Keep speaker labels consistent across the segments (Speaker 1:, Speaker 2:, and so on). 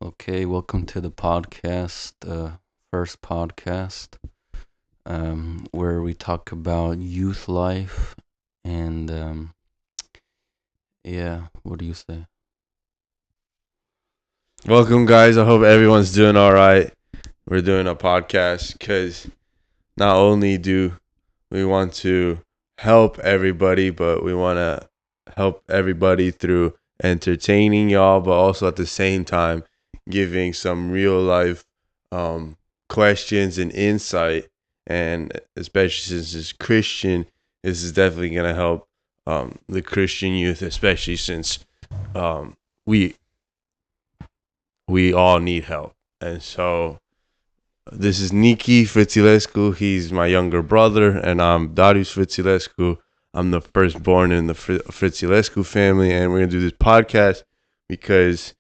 Speaker 1: Okay, welcome to the podcast, first podcast, where we talk about youth life and yeah, what do you say?
Speaker 2: Welcome, guys. I hope everyone's doing all right. We're doing a podcast because not only do we want to help everybody, but we want to help everybody through entertaining y'all, but also at the same time giving some real life um, questions and insight. And especially since it's Christian, this is definitely going to help the Christian youth, especially since um, we we all need help. And so this is Niki Fritzilescu. He's my younger brother, and I'm Darius Fritzilescu. I'm the firstborn in the Fritzilescu family, and we're gonna do this podcast because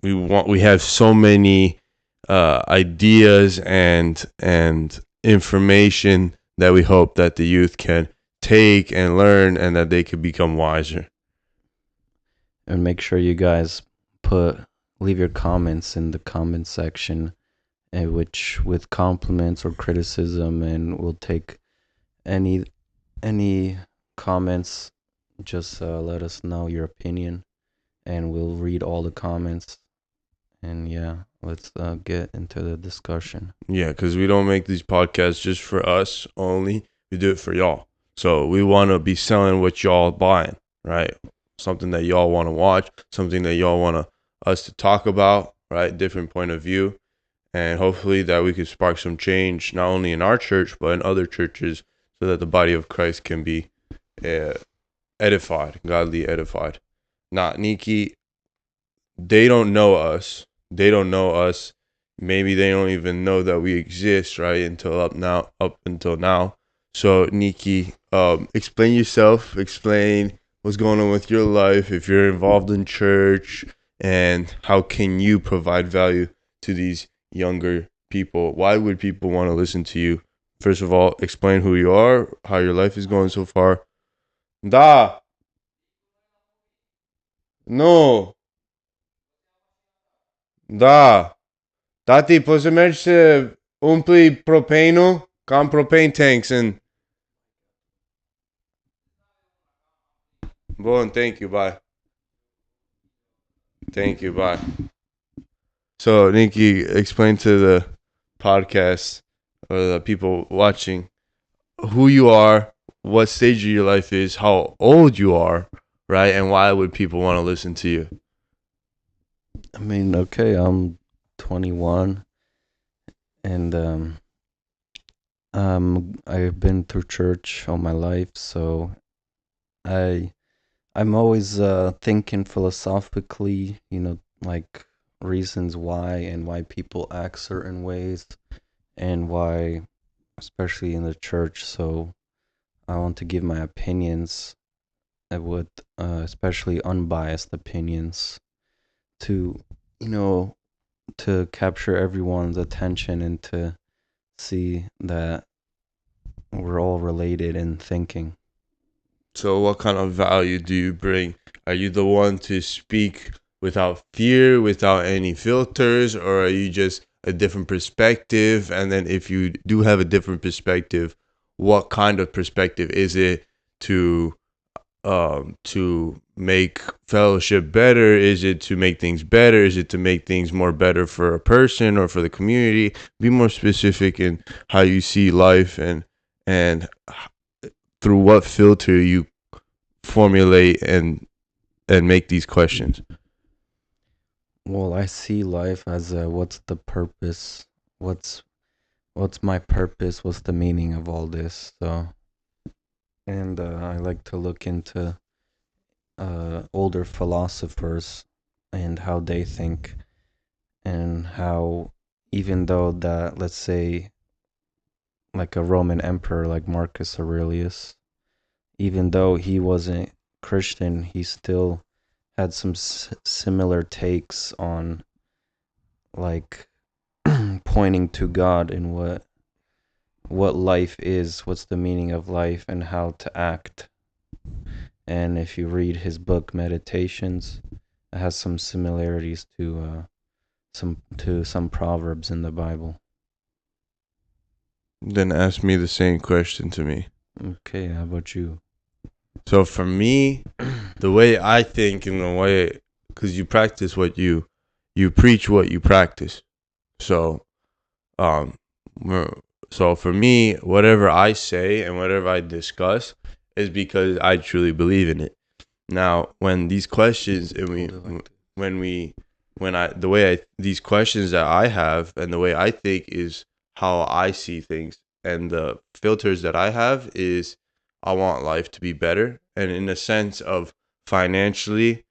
Speaker 2: we have so many ideas and information that we hope that the youth can take and learn, and that they could become wiser.
Speaker 1: And make sure you guys put leave your comments in the comment section, which with compliments or criticism, and we'll take any any comments. Just let us know your opinion, and we'll read all the comments. And yeah, let's get into the discussion.
Speaker 2: Yeah, because we don't make these podcasts just for us only. We do it for y'all. So we want to be selling what y'all buying, right? Something that y'all want to watch, something that y'all want us to talk about, right? Different point of view. And hopefully that we could spark some change, not only in our church, but in other churches, so that the body of Christ can be uh, edified, godly edified. Not Niki, they don't know us. They don't know us. Maybe they don't even know that we exist, right? Up until now. So Nikki, explain yourself. Explain what's going on with your life. If you're involved in church, and how can you provide value to these younger people? Why would people want to listen to you? First of all, explain who you are, how your life is going so far. Da, no, da. Tati, poți să mergi să umpli propanul? Că am propane tanks în... Bun, thank you, bye. Thank you, bye. So, Nikki, explain to the podcast or the people watching who you are, what stage of your life is, how old you are, right? And why would people want to listen to you?
Speaker 1: I mean, okay, I'm 21, and I've been through church all my life, so I I'm always thinking philosophically, like reasons why and why people act certain ways and why, especially in the church. So I want to give my opinions with especially unbiased opinions to, you know, to capture everyone's attention and to see that we're all related in thinking.
Speaker 2: So, what kind of value do you bring? Are you the one to speak without fear, without any filters, or are you just a different perspective? And then, if you do have a different perspective, what kind of perspective is it to make fellowship better? Is it to make things better? Is it to make things more better for a person or for the community? Be more specific in how you see life, and through what filter you formulate and make these questions.
Speaker 1: Well, I see life as what's the purpose? What's what's my purpose? What's the meaning of all this? So, and I like to look into older philosophers and how they think, and how even though that, let's say, like a Roman emperor like Marcus Aurelius, even though he wasn't Christian, he still had some similar takes on like pointing to God and what life is, what's the meaning of life, and how to act. And if you read his book Meditations, it has some similarities to some proverbs in the Bible.
Speaker 2: Then ask me the same question to me.
Speaker 1: Okay, how about you?
Speaker 2: So for me, the way I think and the way, because you practice what you preach what you practice. So, um, so for me, whatever I say and whatever I discuss is because I truly believe in it. Now, when these questions and when we, when I, the way I, these questions that I have and the way I think is how I see things, and the filters that I have is I want life to be better, and in a sense of financially,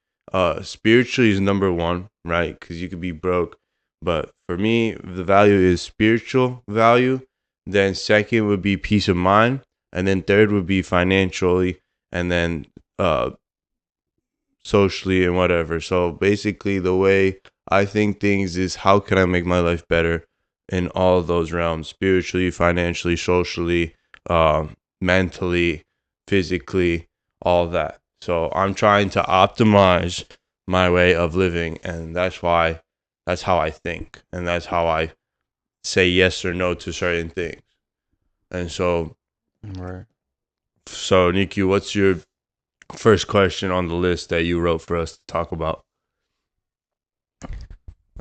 Speaker 2: spiritually is number one, right? Because you could be broke, but for me, the value is spiritual value. Then second would be peace of mind, and then third would be financially, and then socially and whatever. So basically, the way I think things is how can I make my life better in all of those realms: spiritually, financially, socially, mentally, physically, all that. So I'm trying to optimize my way of living, and that's how I think, and that's how I say yes or no to certain things. And
Speaker 1: Right.
Speaker 2: so Nikki, what's your first question on the list that you wrote for us to talk about?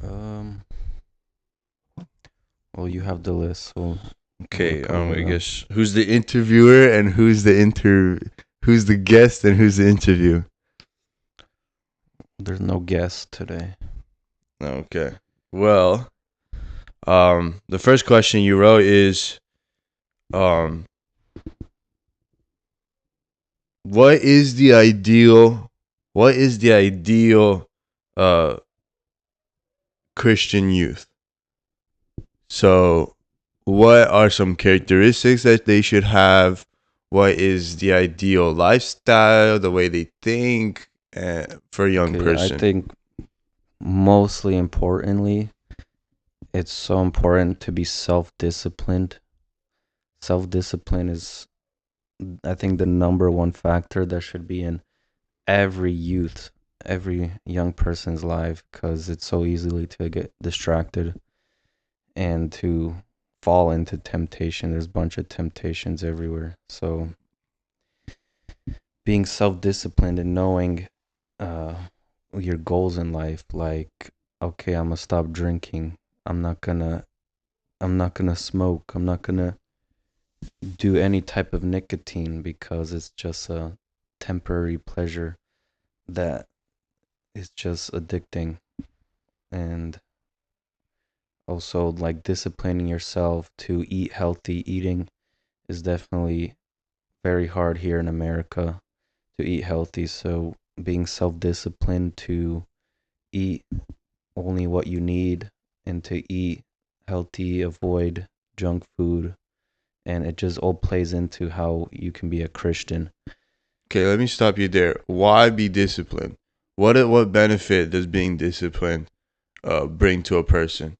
Speaker 1: Um. Well, you have the list, so we'll
Speaker 2: Okay,
Speaker 1: go
Speaker 2: I
Speaker 1: with them.
Speaker 2: guess who's the interviewer and who's the guest and who's the interview?
Speaker 1: There's no guest today.
Speaker 2: Okay. Well, the first question you wrote is um what is the ideal what is the ideal uh Christian youth? So, what are some characteristics that they should have? What is the ideal lifestyle, the way they think for a young
Speaker 1: Okay, I
Speaker 2: person?
Speaker 1: think mostly importantly, it's so important to be self-disciplined. Self-discipline is, I think, the number one factor that should be in every youth, every young person's life, because it's so easily to get distracted and to fall into temptation. There's a bunch of temptations everywhere. So being self-disciplined and knowing uh, your goals in life, like, okay, I'm gonna stop drinking. I'm not gonna. I'm not gonna smoke. I'm not gonna do any type of nicotine because it's just a temporary pleasure that is just addicting. And also, like, disciplining yourself to eat healthy. Eating is definitely very hard here in America to eat healthy. So being self-disciplined to eat only what you need and to eat healthy, avoid junk food, and it just all plays into how you can be a Christian.
Speaker 2: Okay, let me stop you there. Why be disciplined? What benefit does being disciplined bring to a person?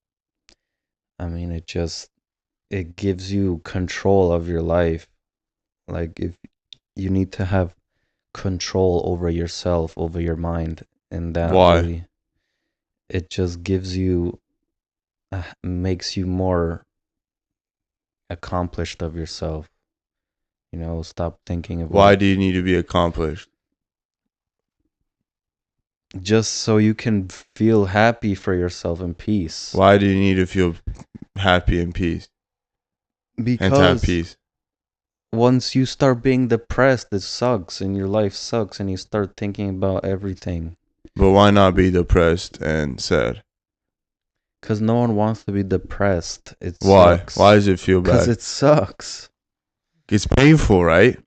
Speaker 1: I mean, it gives you control of your life. Like, if you need to have control over yourself, over your mind, and that
Speaker 2: Why?
Speaker 1: really, it just gives you, makes you more accomplished of yourself. Stop thinking
Speaker 2: Why
Speaker 1: about,
Speaker 2: do you need to be accomplished?
Speaker 1: just so you can feel happy for yourself and peace.
Speaker 2: Why do you need to feel happy and peace and to have
Speaker 1: Because
Speaker 2: peace?
Speaker 1: once you start being depressed, it sucks and your life sucks and you start thinking about everything.
Speaker 2: But why not be depressed and sad?
Speaker 1: Because no one wants to be depressed. It
Speaker 2: Why? Why
Speaker 1: sucks.
Speaker 2: does it feel
Speaker 1: Because
Speaker 2: bad?
Speaker 1: it sucks.
Speaker 2: It's painful, right?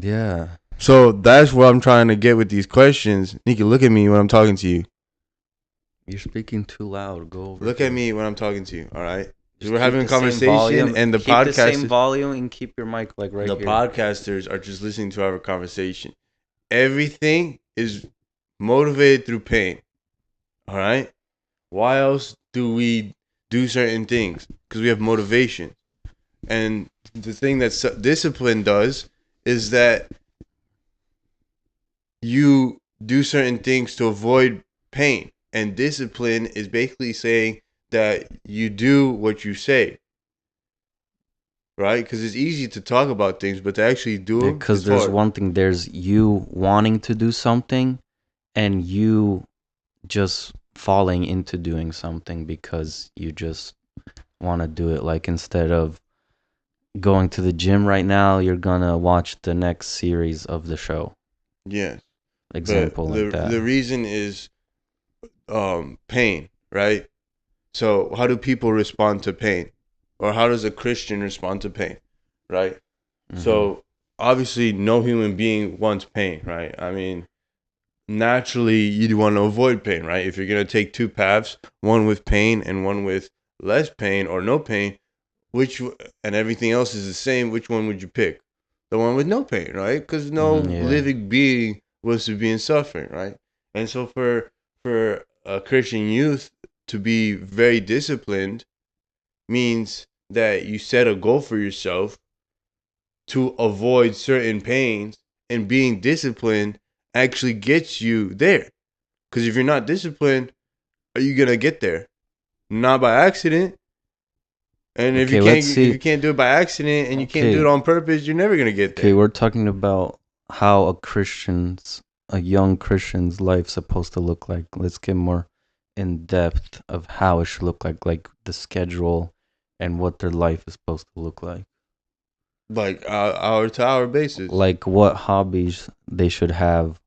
Speaker 1: Yeah.
Speaker 2: So that's what I'm trying to get with these questions. Nikki, look at me when I'm talking to you.
Speaker 1: You're speaking too loud. Go over
Speaker 2: Look at
Speaker 1: here.
Speaker 2: me when I'm talking to you, all right? Because
Speaker 1: Just
Speaker 2: we're
Speaker 1: keep
Speaker 2: having a
Speaker 1: the same
Speaker 2: conversation
Speaker 1: volume.
Speaker 2: and
Speaker 1: Keep the same volume and keep your mic like right
Speaker 2: the
Speaker 1: here.
Speaker 2: podcasters are just listening to our conversation. Everything is motivated through pain, all right? Why else do we do certain things? Because we have motivation. And the thing that discipline does is that you do certain things to avoid pain. And discipline is basically saying that you do what you say, right? Because it's easy to talk about things, but to actually do them
Speaker 1: Because
Speaker 2: is
Speaker 1: there's
Speaker 2: hard.
Speaker 1: one thing, there's you wanting to do something and you just falling into doing something because you just want to do it. Like instead of going to the gym right now, you're gonna watch the next series of the show.
Speaker 2: Yes. But
Speaker 1: Example like
Speaker 2: the
Speaker 1: that.
Speaker 2: reason is pain, right? So how do people respond to pain? Or how does a Christian respond to pain? Right?
Speaker 1: Hmm.
Speaker 2: So obviously no human being wants pain, right? I mean, naturally you'd want to avoid pain, right? If you're going to take two paths, one with pain and one with less pain or no pain, which and everything else is the same, which one would you pick? The one with no pain, right? Because no
Speaker 1: Yeah.
Speaker 2: living being was to be in suffering, right? And so for a Christian youth to be very disciplined means that you set a goal for yourself to avoid certain pains, and being disciplined actually gets you there. Because if you're not disciplined, are you gonna get there? Not by accident. And
Speaker 1: Okay, let's
Speaker 2: if
Speaker 1: see.
Speaker 2: you can't do it by accident and you can't do it
Speaker 1: Okay,
Speaker 2: on purpose, you're never gonna get
Speaker 1: okay,
Speaker 2: there.
Speaker 1: we're talking about how a young Christian's life supposed to look like. Let's get more in depth of how it should look like the schedule and what their life is supposed to look like.
Speaker 2: Like hour to hour basis.
Speaker 1: Like what hobbies they should have,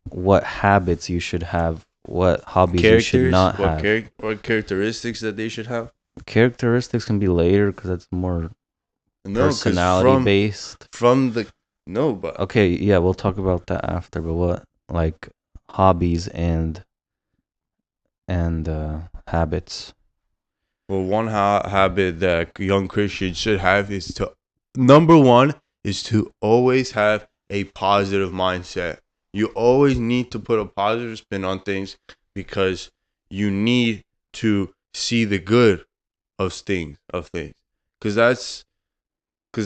Speaker 1: what habits you should have, what hobbies you should
Speaker 2: Characters,
Speaker 1: not have.
Speaker 2: what characteristics that they should have.
Speaker 1: Characteristics can be later because that's more
Speaker 2: No, because
Speaker 1: personality based.
Speaker 2: from the no, but
Speaker 1: Okay, yeah, we'll talk about that after. But what like hobbies and habits?
Speaker 2: well, one habit that young Christians should have is to number one is to always have a positive mindset. You always need to put a positive spin on things because you need to see the good of things because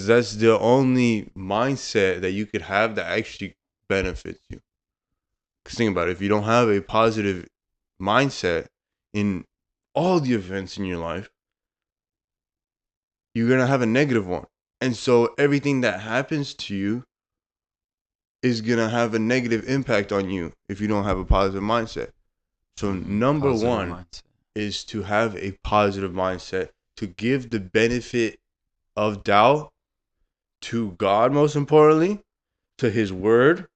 Speaker 2: that's the only mindset that you could have that actually benefits you. Because think about it, if you don't have a positive mindset in all the events in your life, you're gonna have a negative one. And so everything that happens to you is gonna have a negative impact on you if you don't have a positive mindset. So number
Speaker 1: Positive
Speaker 2: one
Speaker 1: mindset.
Speaker 2: is to have a positive mindset, to give the benefit of doubt to God, most importantly, to his word,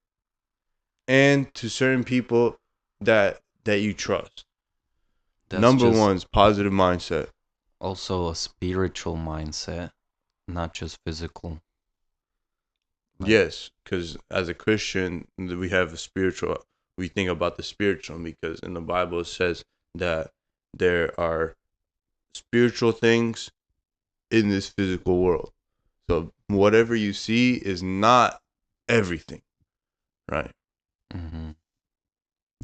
Speaker 2: and to certain people that you trust.
Speaker 1: That's
Speaker 2: Number
Speaker 1: just
Speaker 2: one is positive mindset.
Speaker 1: also a spiritual mindset, not just physical. Like,
Speaker 2: Yes, because as a Christian, we have a spiritual. We think about the spiritual because in the Bible it says that there are spiritual things in this physical world. So whatever you see is not everything, right?
Speaker 1: hmm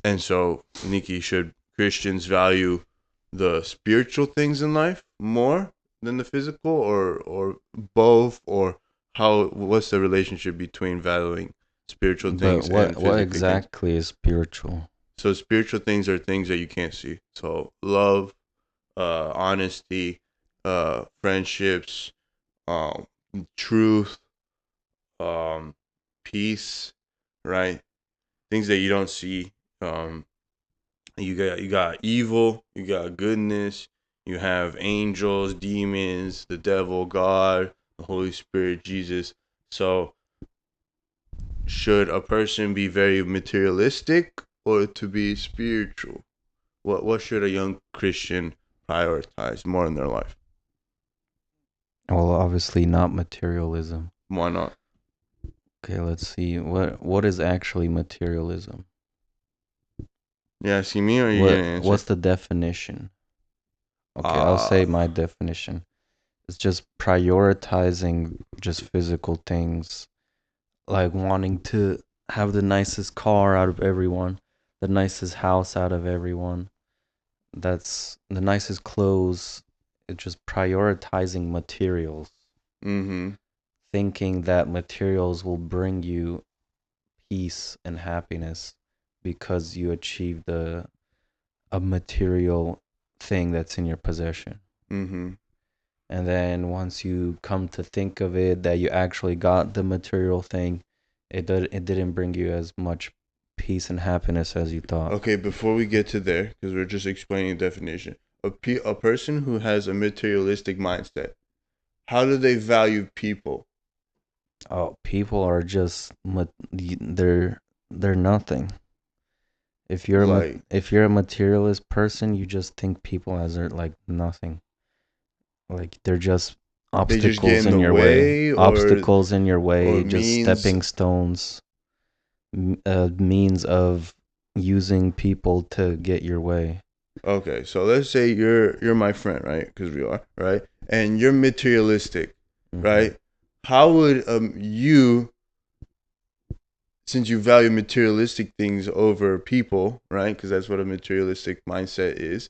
Speaker 2: And so, Nikki, should Christians value the spiritual things in life more than the physical, or both, or how? What's the relationship between valuing spiritual
Speaker 1: but
Speaker 2: things and
Speaker 1: what
Speaker 2: physically things?
Speaker 1: exactly is spiritual?
Speaker 2: So, spiritual things are things that you can't see. So, love, honesty, friendships, um, truth, um, peace, right? Things that you don't see. Um, you got evil, you got goodness, you have angels, demons, the devil, God, the Holy Spirit, Jesus. So should a person be very materialistic or to be spiritual? What should a young Christian prioritize more in their life?
Speaker 1: Well, obviously not materialism.
Speaker 2: Why not?
Speaker 1: Okay, let's see. What is actually materialism?
Speaker 2: You asking me or are you
Speaker 1: What
Speaker 2: gonna answer?
Speaker 1: what's the definition? Okay, I'll
Speaker 2: Uh
Speaker 1: say my definition. It's just prioritizing just physical things, like wanting to have the nicest car out of everyone, the nicest house out of everyone. That's the nicest clothes. It's just prioritizing materials,
Speaker 2: mm-hmm.
Speaker 1: thinking that materials will bring you peace and happiness because you achieve a material thing that's in your possession.
Speaker 2: Mm-hmm.
Speaker 1: And then once you come to think of it that you actually got the material thing, it didn't bring you as much peace and happiness as you thought.
Speaker 2: Okay, before we get to there, because we're just explaining the definition, a person who has a materialistic mindset, how do they value people?
Speaker 1: Oh, people are just they're nothing.
Speaker 2: Like
Speaker 1: If you're a materialist person, you just think people as are like nothing. Like they're just
Speaker 2: they just get
Speaker 1: obstacles
Speaker 2: in
Speaker 1: in
Speaker 2: the
Speaker 1: your way,
Speaker 2: way,
Speaker 1: obstacles in your
Speaker 2: or
Speaker 1: way, just
Speaker 2: means.
Speaker 1: stepping stones, means of using people to get your way.
Speaker 2: Okay, so let's say you're my friend, right? Because we are, right? And you're materialistic,
Speaker 1: Hmm.
Speaker 2: right? How would you, since you value materialistic things over people, right? Because that's what a materialistic mindset is.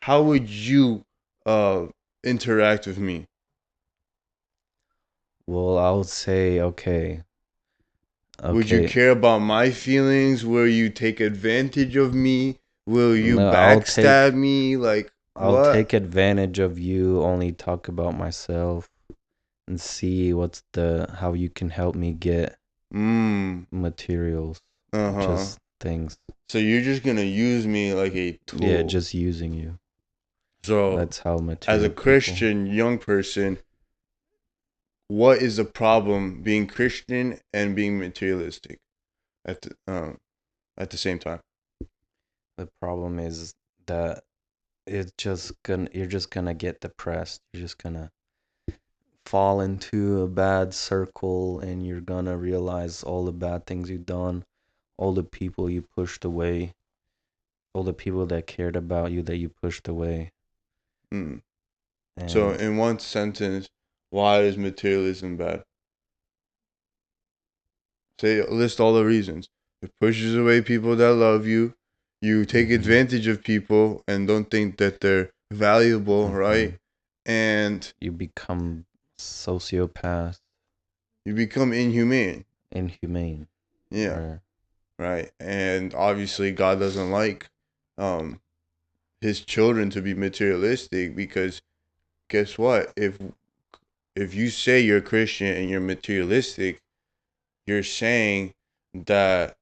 Speaker 2: How would you uh interact with me?
Speaker 1: Well, I would say, okay,
Speaker 2: Would you
Speaker 1: okay.
Speaker 2: care about my feelings? Will you take advantage of me? Will you
Speaker 1: No,
Speaker 2: backstab me? Like
Speaker 1: I'll
Speaker 2: what?
Speaker 1: take advantage of you, only talk about myself and see how you can help me get
Speaker 2: Mm.
Speaker 1: materials,
Speaker 2: Uh-huh.
Speaker 1: just things.
Speaker 2: So you're just gonna use me like a
Speaker 1: Yeah,
Speaker 2: tool.
Speaker 1: just using you.
Speaker 2: So
Speaker 1: That's how
Speaker 2: as a
Speaker 1: material people.
Speaker 2: Christian young person, what is the problem being Christian and being materialistic at the same time?
Speaker 1: The problem is that you're just gonna get depressed. You're just gonna fall into a bad circle and you're gonna realize all the bad things you've done, all the people you pushed away, all the people that cared about you that you pushed away.
Speaker 2: Mm. So
Speaker 1: And
Speaker 2: in one sentence, why is materialism bad? Say list all the reasons. It pushes away people that love you. You take
Speaker 1: mhm,
Speaker 2: advantage of people and don't think that they're valuable, right?
Speaker 1: mhm,
Speaker 2: And
Speaker 1: you become sociopath,
Speaker 2: you become inhumane.
Speaker 1: inhumane,
Speaker 2: Yeah,
Speaker 1: right?
Speaker 2: right. And obviously God doesn't like um his children to be materialistic because guess what? If you say you're a Christian and you're materialistic, you're saying that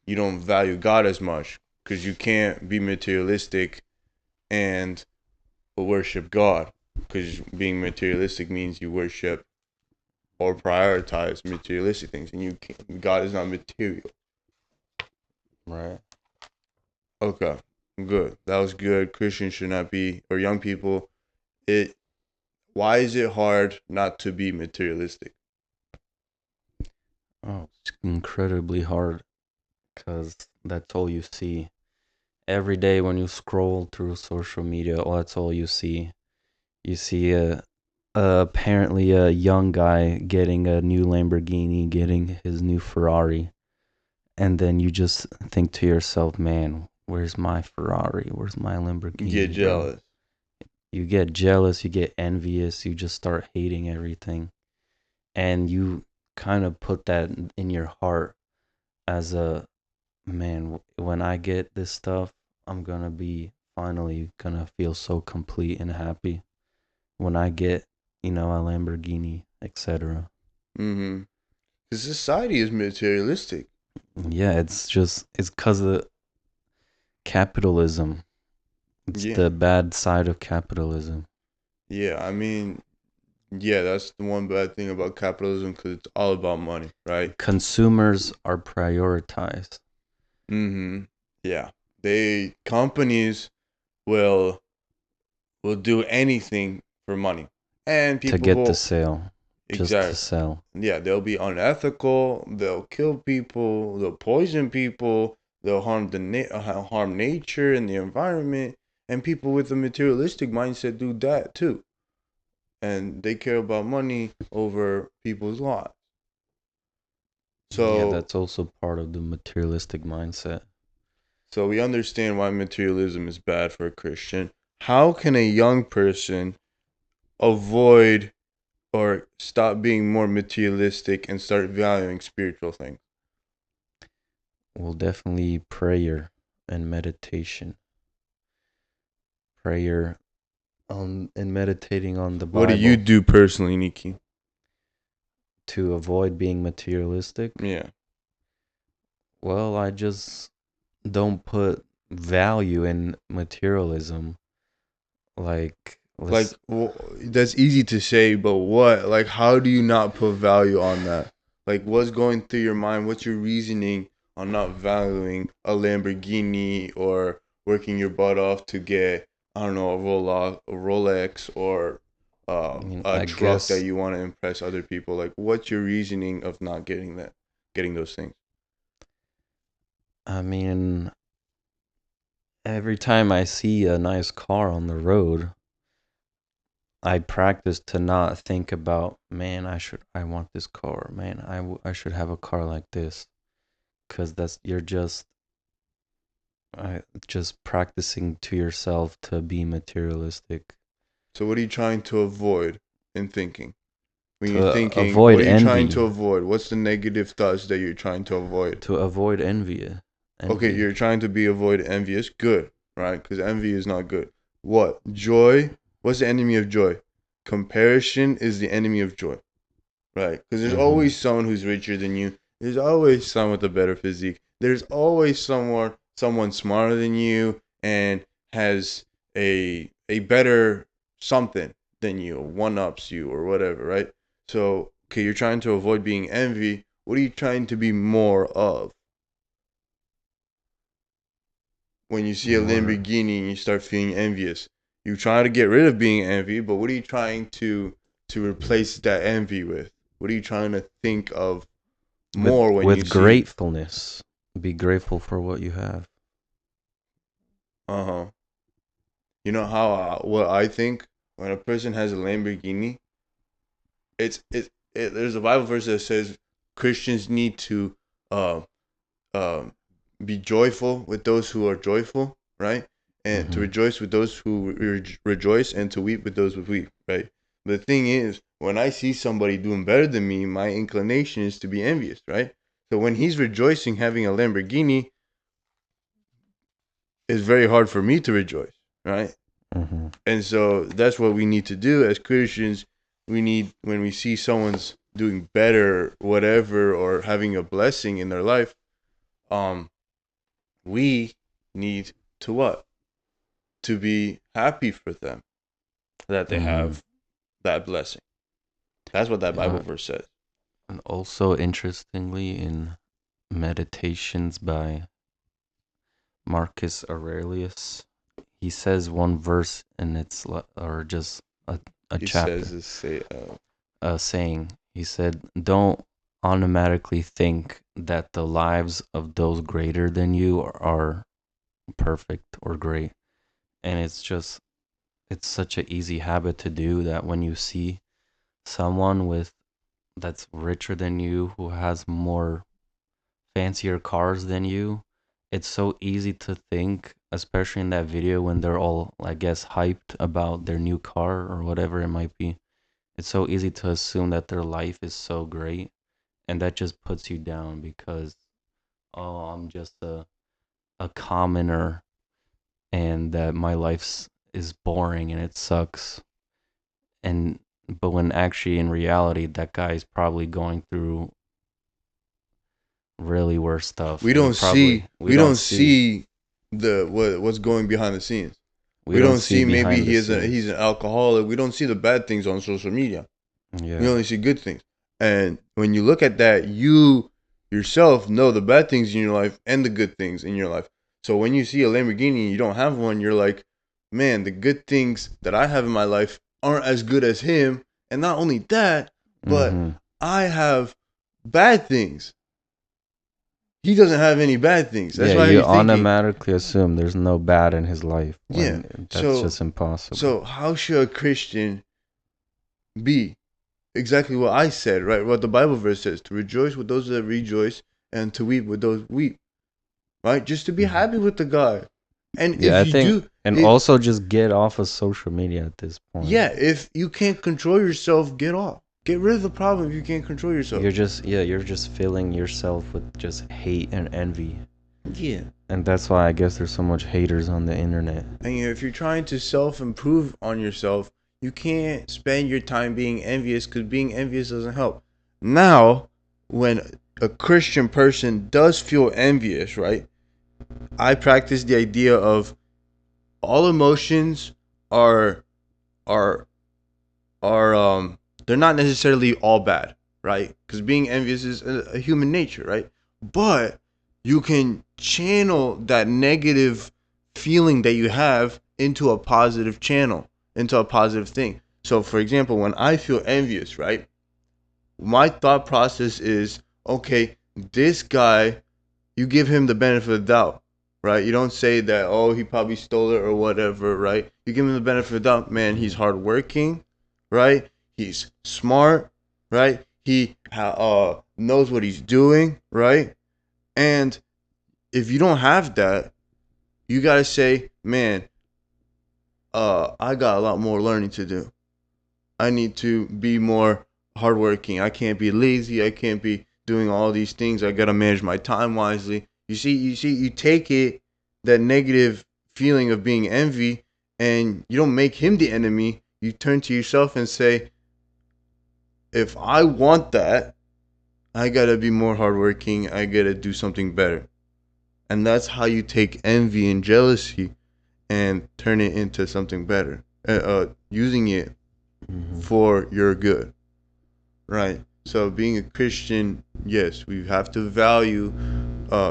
Speaker 2: you don't value God as much because you can't be materialistic and worship God because being materialistic means you worship or prioritize materialistic things and you can't, God is not material.
Speaker 1: Right.
Speaker 2: Okay, good. That was good. Christians should not be, or young people. It. Why is it hard not to be materialistic?
Speaker 1: Oh, it's incredibly hard because that's all you see. Every day when you scroll through social media, that's all you see. You see apparently a young guy getting a new Lamborghini, getting his new Ferrari, and then you just think to yourself, man, where's my Ferrari? Where's my
Speaker 2: Get
Speaker 1: Lamborghini, bro?
Speaker 2: jealous.
Speaker 1: You get jealous, you get envious, you just start hating everything. And you kind of put that in your heart as a man, when I get this stuff, I'm gonna be finally gonna feel so complete and happy when I get, a Lamborghini, etc.
Speaker 2: Mm-hmm. Because society is materialistic.
Speaker 1: Yeah, it's because of capitalism. It's
Speaker 2: Yeah.
Speaker 1: the bad side of capitalism.
Speaker 2: Yeah. I mean, yeah, that's the one bad thing about capitalism because it's all about money, right?
Speaker 1: Consumers are prioritized
Speaker 2: Mm-hmm. Yeah. Companies will do anything for money, and
Speaker 1: to
Speaker 2: people
Speaker 1: get the
Speaker 2: will
Speaker 1: sale, just to
Speaker 2: exact.
Speaker 1: sell,
Speaker 2: Yeah, they'll be unethical. They'll kill people. They'll poison people. They'll harm nature and the environment. And people with a materialistic mindset do that too, and they care about money over people's lives.
Speaker 1: yeah,
Speaker 2: So,
Speaker 1: that's also part of the materialistic mindset.
Speaker 2: so we understand why materialism is bad for a Christian. How can a young person avoid or stop being more materialistic and start valuing spiritual things?
Speaker 1: Well, definitely prayer and meditation. prayer and meditating on the
Speaker 2: What do you
Speaker 1: Bible
Speaker 2: do personally, Nikki?
Speaker 1: to avoid being materialistic.
Speaker 2: Yeah.
Speaker 1: Well, I just don't put value in materialism. Like,
Speaker 2: Like,
Speaker 1: let's
Speaker 2: that's easy to say, but what? Like, how do you not put value on that? Like, what's going through your mind? What's your reasoning on not valuing a Lamborghini or working your butt off to get, I don't know, a Rolex or
Speaker 1: I mean,
Speaker 2: a
Speaker 1: I
Speaker 2: truck that
Speaker 1: guess
Speaker 2: you want to impress other people? Like, what's your reasoning of not getting those things?
Speaker 1: I mean every time I see a nice car on the road, I practice to not think about, man, I want this car, man, I should have a car like this, cuz that's you're just practicing to yourself to be materialistic,
Speaker 2: So, what are you trying to avoid in thinking? When you're
Speaker 1: to
Speaker 2: thinking,
Speaker 1: avoid
Speaker 2: what are you trying
Speaker 1: envy,
Speaker 2: to avoid? What's the negative thoughts that you're trying to avoid?
Speaker 1: to avoid envy.
Speaker 2: Okay,
Speaker 1: Envy.
Speaker 2: you're trying to be avoid envious. Good, right? Because envy is not good. What? Joy? What's the enemy of joy? Comparison is the enemy of joy, right? Because there's
Speaker 1: Mhm.
Speaker 2: always someone who's richer than you. There's always someone with a better physique. There's always someone smarter than you and has a better something than you, one ups you or whatever, right? So, okay, you're trying to avoid being envy. What are you trying to be more of? When you see a
Speaker 1: More
Speaker 2: Lamborghini and you start feeling envious. You try to get rid of being envy, but what are you trying to replace that envy with? What are you trying to think of more when you
Speaker 1: with
Speaker 2: see?
Speaker 1: gratefulness. Be grateful for what you have.
Speaker 2: Uh huh. You know how what I think when a person has a Lamborghini, there's a Bible verse that says Christians need to uh um be joyful with those who are joyful, right? And to
Speaker 1: Mhm.
Speaker 2: rejoice with those who rejoice, and to weep with those who weep, right? The thing is, when I see somebody doing better than me, my inclination is to be envious, right? So when he's rejoicing having a Lamborghini, it's very hard for me to rejoice, right?
Speaker 1: Mhm.
Speaker 2: And so that's what we need to do as Christians. We need, when we see someone's doing better, whatever, or having a blessing in their life, um, we need to what? To be happy for them that they
Speaker 1: Mhm.
Speaker 2: have that blessing. That's what that Bible
Speaker 1: Uh,
Speaker 2: verse says.
Speaker 1: and also interestingly, in Meditations by Marcus Aurelius, he says one verse, and or just a
Speaker 2: He says
Speaker 1: chapter,
Speaker 2: this say
Speaker 1: a saying. He said, "Don't automatically think that the lives of those greater than you are perfect or great." And it's such an easy habit to do that when you see someone with that's richer than you, who has more fancier cars than you, it's so easy to think, especially in that video when they're all, I guess, hyped about their new car or whatever it might be. It's so easy to assume that their life is so great, and that just puts you down because, oh, I'm just a commoner, and that my life is boring and it sucks. And but when actually in reality that guy's probably going through really worse stuff,
Speaker 2: we
Speaker 1: and
Speaker 2: don't
Speaker 1: probably
Speaker 2: see we don't see the what's going behind the scenes.
Speaker 1: we
Speaker 2: We
Speaker 1: don't
Speaker 2: don't
Speaker 1: see
Speaker 2: see maybe
Speaker 1: behind the
Speaker 2: he's
Speaker 1: scenes.
Speaker 2: an alcoholic. We don't see the bad things on social media. We
Speaker 1: Yeah.
Speaker 2: only see good things. And when you look at that, you yourself know the bad things in your life and the good things in your life. So when you see a Lamborghini and you don't have one, you're like, man, the good things that I have in my life aren't as good as him. And not only that, but
Speaker 1: Mm-hmm.
Speaker 2: I have bad things. He doesn't have any bad things. That's
Speaker 1: Yeah,
Speaker 2: why
Speaker 1: you
Speaker 2: you're thinking,
Speaker 1: automatically assume there's no bad in his life
Speaker 2: yeah.
Speaker 1: when that's
Speaker 2: So
Speaker 1: just impossible.
Speaker 2: so how should a Christian be? Exactly what I said, right? What the Bible verse says: to rejoice with those that rejoice, and to weep with those who weep. Right? Just to be
Speaker 1: Hmm.
Speaker 2: happy with the guy. And
Speaker 1: Yeah,
Speaker 2: if
Speaker 1: I
Speaker 2: you
Speaker 1: think,
Speaker 2: do
Speaker 1: and
Speaker 2: it,
Speaker 1: also just get off of social media at this point.
Speaker 2: yeah. If you can't control yourself, get off. Get rid of the problem if you can't control yourself.
Speaker 1: You're just filling yourself with just hate and envy.
Speaker 2: Yeah.
Speaker 1: And that's why I guess there's so much haters on the internet.
Speaker 2: And if you're trying to self-improve on yourself, you can't spend your time being envious, because being envious doesn't help. Now, when a Christian person does feel envious, right? I practice the idea of all emotions are are are they're not necessarily all bad, right? Because being envious is a human nature, right? But you can channel that negative feeling that you have into a positive channel, into a positive thing. So for example, when I feel envious, right, my thought process is, okay, this guy, you give him the benefit of the doubt, right? You don't say that, oh, he probably stole it or whatever, right? You give him the benefit of the doubt. Man, he's hardworking, right? He's smart, right? He knows what he's doing, right? And if you don't have that, you gotta say, man, I got a lot more learning to do. I need to be more hardworking. I can't be lazy. I can't be doing all these things. I gotta manage my time wisely. You take it, that negative feeling of being envy, and you don't make him the enemy. You turn to yourself and say, if I want that, I gotta be more hardworking. I gotta do something better. And that's how you take envy and jealousy and turn it into something better. Using it
Speaker 1: Mm-hmm.
Speaker 2: for your good. Right. So being a Christian, yes, we have to value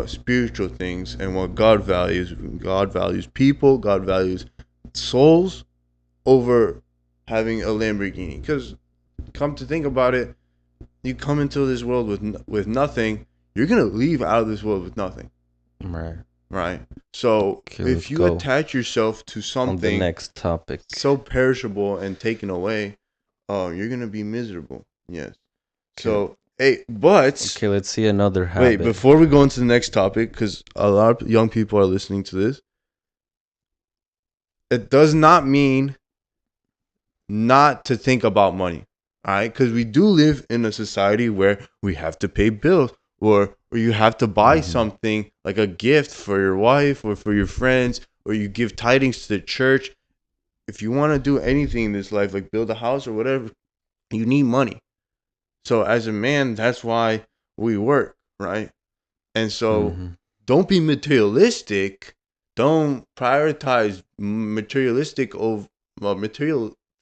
Speaker 2: spiritual things and what God values. God values people. God values souls over having a Lamborghini. Because come to think about it, you come into this world with nothing. You're gonna leave out of this world with nothing.
Speaker 1: Right.
Speaker 2: Right. So
Speaker 1: Okay, let's
Speaker 2: if you
Speaker 1: go
Speaker 2: attach yourself to
Speaker 1: on the
Speaker 2: something
Speaker 1: next topic.
Speaker 2: so perishable and taken away, you're gonna be miserable. Yes.
Speaker 1: Okay.
Speaker 2: So, hey, but
Speaker 1: Okay, let's see another
Speaker 2: wait,
Speaker 1: habit.
Speaker 2: before we go into the next topic, because a lot of young people are listening to this, it does not mean not to think about money. All right, because we do live in a society where we have to pay bills, or you have to buy
Speaker 1: Mm-hmm.
Speaker 2: something like a gift for your wife or for your friends, or you give tidings to the church. If you want to do anything in this life, like build a house or whatever, you need money. So as a man, that's why we work, right? And so
Speaker 1: Mm-hmm.
Speaker 2: don't be materialistic. Don't prioritize material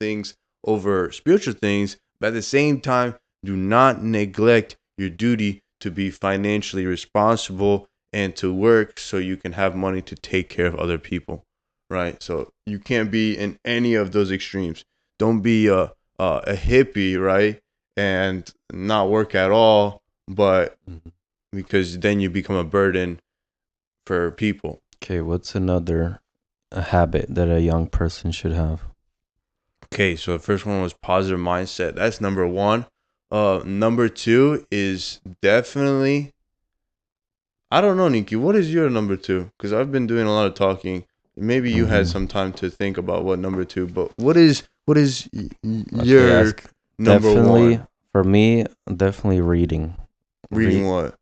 Speaker 2: things over spiritual things. But at the same time, do not neglect your duty to be financially responsible and to work so you can have money to take care of other people. Right? So you can't be in any of those extremes. Don't be a hippie, right? And not work at all, but
Speaker 1: Mm-hmm.
Speaker 2: because then you become a burden for people.
Speaker 1: Okay, what's another a habit that a young person should have?
Speaker 2: Okay, so the first one was positive mindset. That's number one. Number two is definitely, I don't know, Nikki. What is your number two? Because I've been doing a lot of talking. Maybe you had
Speaker 1: Mm-hmm.
Speaker 2: some time to think about what number two. But what is
Speaker 1: Okay,
Speaker 2: your
Speaker 1: ask.
Speaker 2: number
Speaker 1: Definitely,
Speaker 2: one?
Speaker 1: for me, definitely reading.
Speaker 2: Reading
Speaker 1: Re-
Speaker 2: what?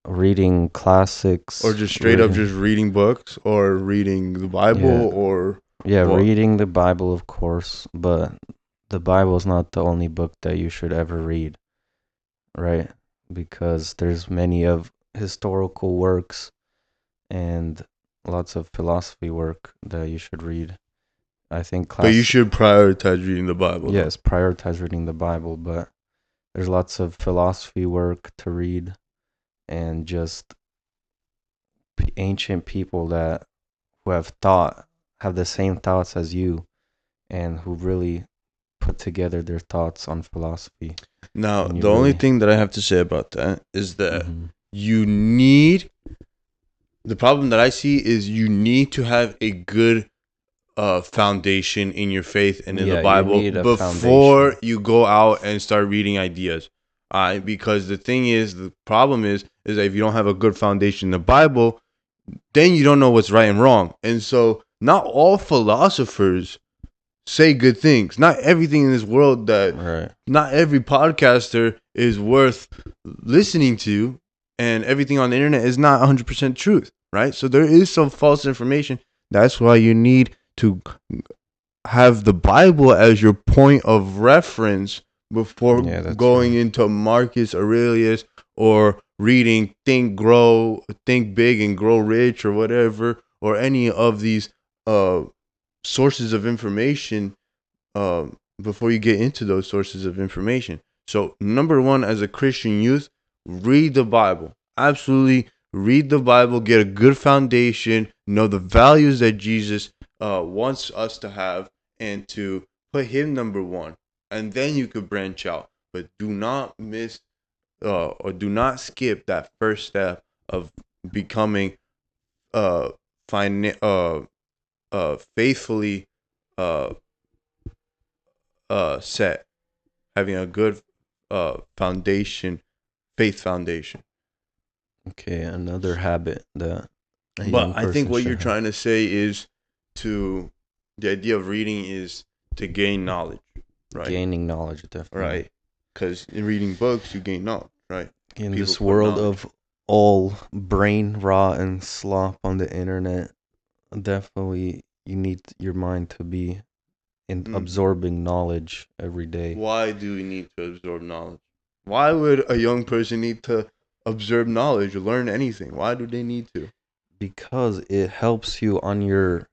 Speaker 1: reading
Speaker 2: Or
Speaker 1: classics,
Speaker 2: just straight up
Speaker 1: reading.
Speaker 2: just reading books, or reading the
Speaker 1: Yeah,
Speaker 2: Bible, or
Speaker 1: yeah,
Speaker 2: what?
Speaker 1: reading the Bible, of course, but the Bible is not the only book that you should ever read, right? Because there's many of historical works and lots of philosophy work that you should read. I think
Speaker 2: But you
Speaker 1: class,
Speaker 2: should prioritize reading the Bible, though.
Speaker 1: yes, prioritize reading the Bible, but there's lots of philosophy work to read and just ancient people that who have the same thoughts as you and who really put together their thoughts on philosophy.
Speaker 2: Now,
Speaker 1: And you
Speaker 2: the only
Speaker 1: really,
Speaker 2: thing that I have to say about that is that
Speaker 1: hmm
Speaker 2: you need, the problem that I see is you need to have a good foundation in your faith and in the
Speaker 1: yeah, you
Speaker 2: Bible
Speaker 1: need a
Speaker 2: before
Speaker 1: foundation.
Speaker 2: you go out and start reading ideas. Because the thing is, the problem is that if you don't have a good foundation in the Bible, then you don't know what's right and wrong. And so, not all philosophers say good things. Not everything in this world that,
Speaker 1: Right.
Speaker 2: not every podcaster is worth listening to, and everything on the internet is not 100% truth, right? So there is some false information. That's why you need to have the Bible as your point of reference before
Speaker 1: Yeah, that's
Speaker 2: going
Speaker 1: right.
Speaker 2: into Marcus Aurelius or reading Think Big and Grow Rich or whatever, or any of these uh, sources of information before you get into those sources of information. So, number one, as a Christian youth, read the Bible. Absolutely read the Bible, get a good foundation, know the values that Jesus wants us to have, and to put Him number one. And then you could branch out. But do not miss or do not skip that first step of becoming uh, faithfully uh, set, having a good foundation, faith foundation.
Speaker 1: Okay, another habit that a
Speaker 2: But
Speaker 1: young
Speaker 2: I think
Speaker 1: person
Speaker 2: what you're
Speaker 1: should have.
Speaker 2: trying to say is to the idea of reading is to gain knowledge, right?
Speaker 1: Gaining knowledge, definitely.
Speaker 2: Right. Because in reading books, you gain knowledge, right?
Speaker 1: In
Speaker 2: People
Speaker 1: this
Speaker 2: put
Speaker 1: world
Speaker 2: knowledge.
Speaker 1: of all brain rot and slop on the internet, definitely you need your mind to be in
Speaker 2: Mm.
Speaker 1: absorbing knowledge every day
Speaker 2: Why do we need to absorb knowledge? Why would a young person need to absorb knowledge or learn anything? Why do they need to?
Speaker 1: because it helps you on your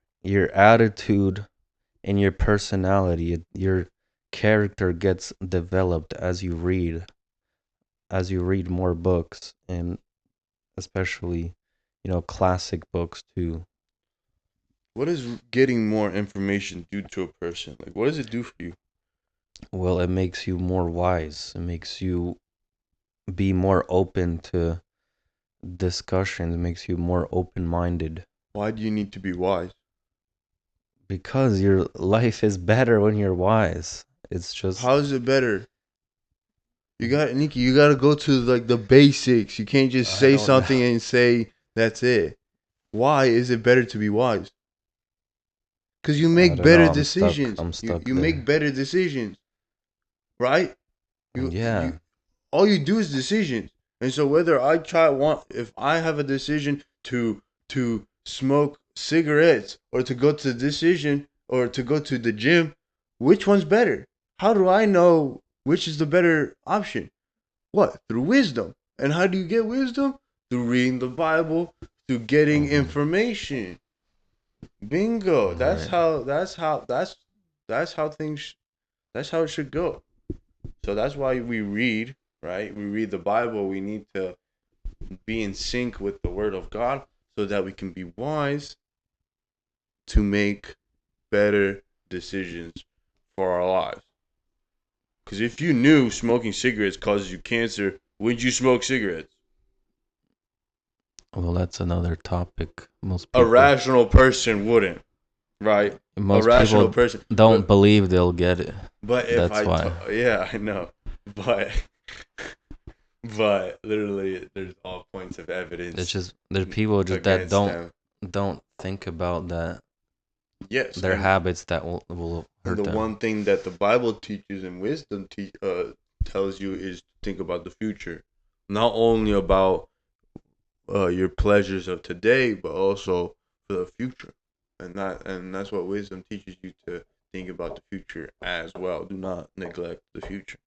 Speaker 1: attitude and your personality. Your character gets developed as you read more books, and especially, classic books too.
Speaker 2: What does getting more information do to a person? Like, what does it do for you?
Speaker 1: Well, it makes you more wise. It makes you be more open to discussions. It makes you more open-minded
Speaker 2: Why do you need to be wise?
Speaker 1: because your life is better when you're wise. It's just
Speaker 2: How is it better? You got Nikki. You got to go to like the basics. You can't just
Speaker 1: I
Speaker 2: say
Speaker 1: don't know.
Speaker 2: something and say that's it. Why is it better to be wise? Because you
Speaker 1: I
Speaker 2: make
Speaker 1: don't know.
Speaker 2: better
Speaker 1: I'm stuck.
Speaker 2: decisions.
Speaker 1: I'm
Speaker 2: You
Speaker 1: stuck
Speaker 2: you make
Speaker 1: there.
Speaker 2: better decisions, right? You
Speaker 1: Yeah.
Speaker 2: all you do is decisions. And so whether I try want if I have a decision to smoke cigarettes or to go to the decision or to go to the gym, which one's better? How do I know which is the better option? What? Through wisdom. And how do you get wisdom? Through reading the Bible, through getting
Speaker 1: Mm-hmm.
Speaker 2: information. Bingo. That's
Speaker 1: Right.
Speaker 2: how that's how things that's how it should go. So that's why we read, right? We read the Bible. We need to be in sync with the Word of God so that we can be wise to make better decisions for our lives. Because if you knew smoking cigarettes causes you cancer, would you smoke cigarettes?
Speaker 1: Well, that's another topic.
Speaker 2: A rational person wouldn't, right? A
Speaker 1: Most
Speaker 2: rational
Speaker 1: people
Speaker 2: person.
Speaker 1: don't believe they'll get it.
Speaker 2: But if
Speaker 1: That's
Speaker 2: I,
Speaker 1: why.
Speaker 2: yeah, I know. But but literally, there's all points of
Speaker 1: It's
Speaker 2: evidence
Speaker 1: just there's people just that
Speaker 2: against them.
Speaker 1: don't think about that
Speaker 2: Yes,
Speaker 1: their habits that will
Speaker 2: and
Speaker 1: hurt
Speaker 2: the
Speaker 1: them.
Speaker 2: one thing that the Bible teaches and wisdom tells you is to think about the future, not only about your pleasures of today, but also for the future, and that's what wisdom teaches you to think about the future as well. Do not neglect the future.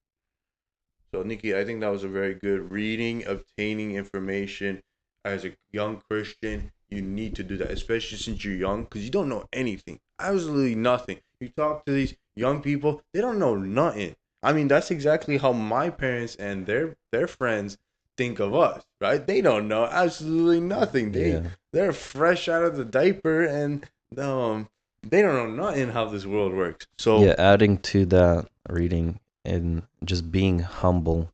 Speaker 2: So, Nikki, I think that was a very good reading, obtaining information. As a young Christian, you need to do that, especially since you're young, because you don't know anything, absolutely nothing. You talk to these young people, they don't know nothing. I mean, that's exactly how my parents and their friends think of us, right? They don't know absolutely nothing.
Speaker 1: Yeah.
Speaker 2: They're fresh out of the diaper, and they don't know nothing how this world works.
Speaker 1: Yeah,
Speaker 2: So,
Speaker 1: adding to that reading and just being humble,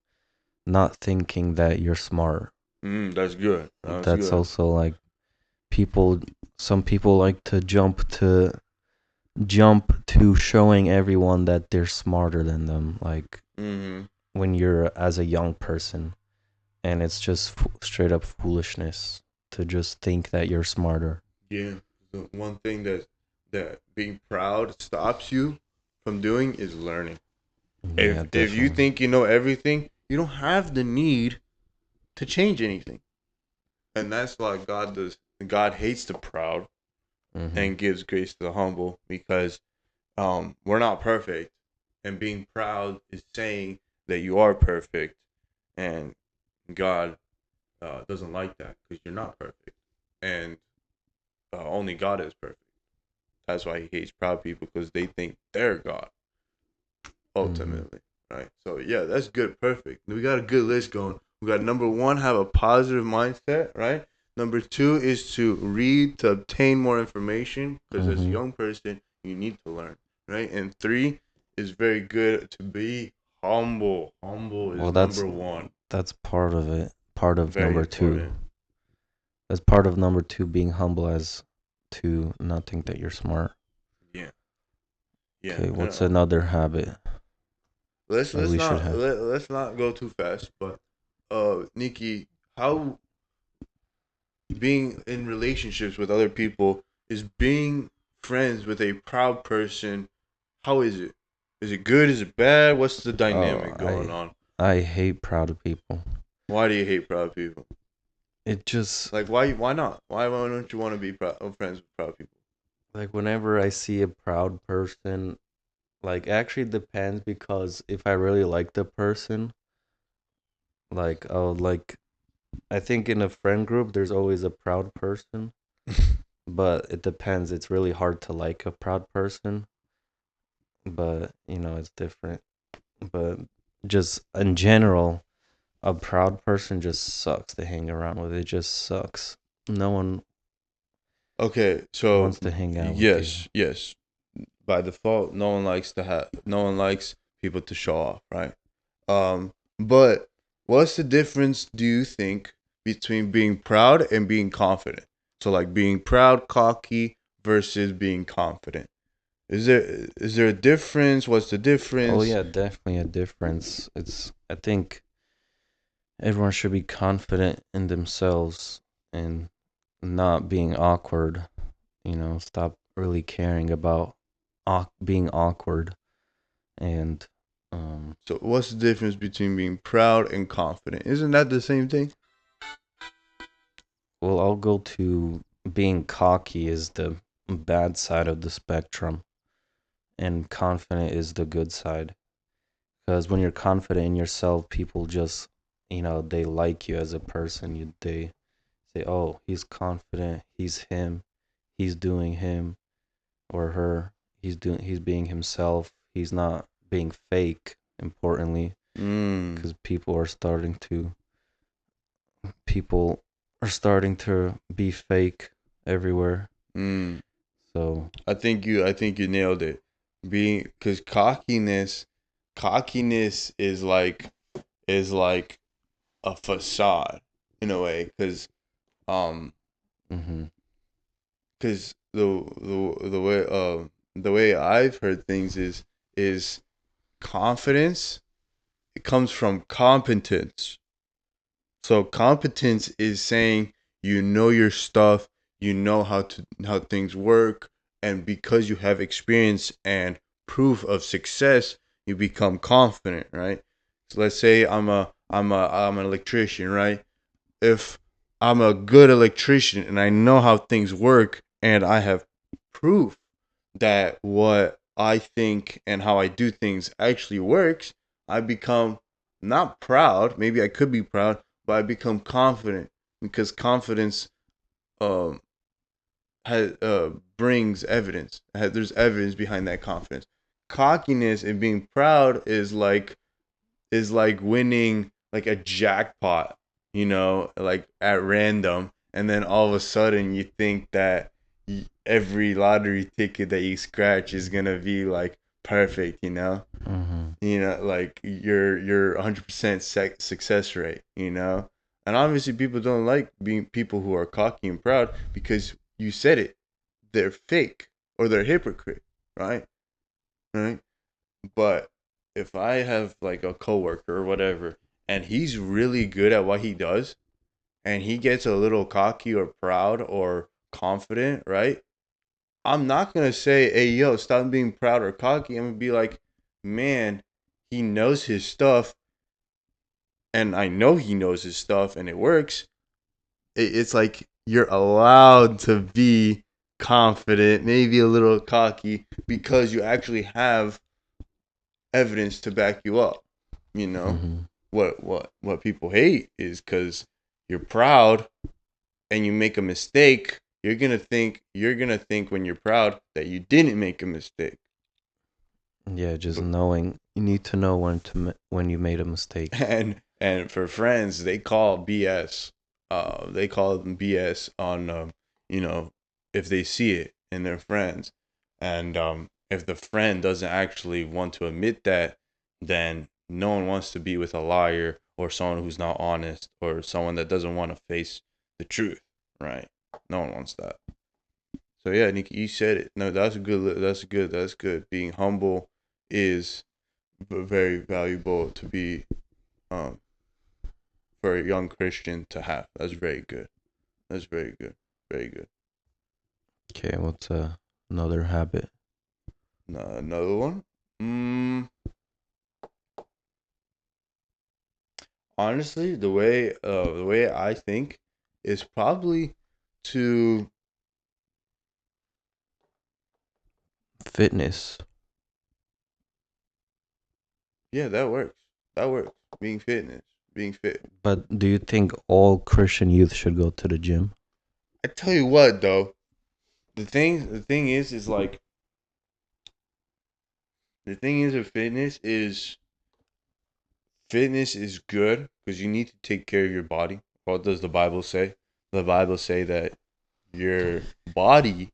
Speaker 1: not thinking that you're smart.
Speaker 2: that's good. That's
Speaker 1: That's
Speaker 2: good.
Speaker 1: also like people some people like to jump to showing everyone that they're smarter than them, like
Speaker 2: Mm-hmm.
Speaker 1: when you're as a young person, and it's just straight up foolishness to just think that you're smarter.
Speaker 2: Yeah, the one thing that being proud stops you from doing is learning.
Speaker 1: Yeah,
Speaker 2: If you
Speaker 1: definitely.
Speaker 2: think you know everything, you don't have the need to change anything, and that's why God does. God hates the proud
Speaker 1: Mhm.
Speaker 2: and gives grace to the humble because we're not perfect, and being proud is saying that you are perfect, and God doesn't like that because you're not perfect, and only God is perfect. That's why He hates proud people because they think they're God
Speaker 1: Mhm.
Speaker 2: ultimately, right? So yeah, that's good, perfect. We got a good list going. We got number one, have a positive mindset, right? Number two is to read to obtain more information because as a
Speaker 1: Mhm.
Speaker 2: young person, you need to learn, right? And three is very good to be humble. Humble is
Speaker 1: Well, that's
Speaker 2: number one.
Speaker 1: that's part of it. Part of
Speaker 2: Very
Speaker 1: number two.
Speaker 2: important.
Speaker 1: That's part of number two, being humble as to not think that you're smart.
Speaker 2: Yeah, yeah.
Speaker 1: Okay,
Speaker 2: And
Speaker 1: what's another habit
Speaker 2: let's
Speaker 1: that
Speaker 2: let's
Speaker 1: we should
Speaker 2: not
Speaker 1: have?
Speaker 2: let's not go too fast. But Nikki, how being in relationships with other people is being friends with a proud person. How is it? Is it good? Is it bad? What's the
Speaker 1: Oh,
Speaker 2: dynamic going on?
Speaker 1: I hate proud people.
Speaker 2: Why do you hate proud people?
Speaker 1: It just
Speaker 2: Like why not? Why don't you want to be friends with proud people?
Speaker 1: like whenever I see a proud person, like actually depends because if I really like the person, like oh like I think in a friend group there's always a proud person, but it depends. It's really hard to like a proud person, but it's different. But just in general, a proud person just sucks to hang around with. It just sucks. No one
Speaker 2: Okay, so
Speaker 1: wants to hang out with you.
Speaker 2: yes. By default, no one likes people to show off, right? But what's the difference do you think between being proud and being confident? So like being proud, cocky versus being confident. Is there a difference? What's the
Speaker 1: Oh
Speaker 2: difference?
Speaker 1: yeah, definitely a difference. I think everyone should be confident in themselves and not being awkward. Stop really caring about being awkward. And
Speaker 2: So what's the difference between being proud and confident? Isn't that the same thing?
Speaker 1: well, I'll go to being cocky is the bad side of the spectrum, and confident is the good side. Because when you're confident in yourself, people just, they like you as a person. They say, "Oh, he's confident. He's him. He's doing him or her. He's being himself. He's not being fake." Importantly,
Speaker 2: Mm,
Speaker 1: because people are starting to be fake everywhere.
Speaker 2: mm.
Speaker 1: So,
Speaker 2: I think you nailed it. Being because cockiness is like a facade in a way um
Speaker 1: mhm,
Speaker 2: because the way I've heard things is confidence. It comes from competence. So competence is saying you know your stuff, you know how things work, and because you have experience and proof of success, you become confident, right? So let's say I'm an electrician, right? If I'm a good electrician and I know how things work and I have proof that what I think and how I do things actually works, I become not proud. Maybe I could be proud, but I become confident because confidence um has brings evidence. There's evidence behind that confidence. Cockiness and being proud is like winning like a jackpot, like at random, and then all of a sudden you think that every lottery ticket that you scratch is gonna be like perfect,
Speaker 1: mhm,
Speaker 2: like your 100% success rate, and obviously people don't like being people who are cocky and proud because you said it, they're fake or they're hypocrite, right? Right. But if I have like a coworker or whatever, and he's really good at what he does, and he gets a little cocky or proud or confident, right? I'm not gonna say, "Hey, yo, stop being proud or cocky." I'm gonna be like, "Man, he knows his stuff, and I know he knows his stuff, and it works." It's like you're allowed to be confident, maybe a little cocky, because you actually have evidence to back you up. You know,
Speaker 1: Hmm.
Speaker 2: what people hate is because you're proud and you make a mistake. You're gonna think when you're proud that you didn't make a mistake.
Speaker 1: Yeah, just
Speaker 2: But
Speaker 1: knowing you need to know when you made a mistake.
Speaker 2: and for friends, they call BS. They call them BS on you know, if they see it in their friends, and if the friend doesn't actually want to admit that, then no one wants to be with a liar or someone who's not honest or someone that doesn't want to face the truth, right? No one wants that. So yeah, Nikki, you said it. No, that's good. That's good. That's good. Being humble is very valuable to be um for a young Christian to have. That's very good. That's very good. Very good.
Speaker 1: Okay, what's another habit?
Speaker 2: Another one. Honestly, the way I think is probably to
Speaker 1: Fitness.
Speaker 2: yeah, that works. That works. Being fitness, being fit.
Speaker 1: But do you think all Christian youth should go to the gym?
Speaker 2: I tell you what though, the thing is like the thing is with fitness is good because you need to take care of your body. What does the Bible say? The Bible say that your body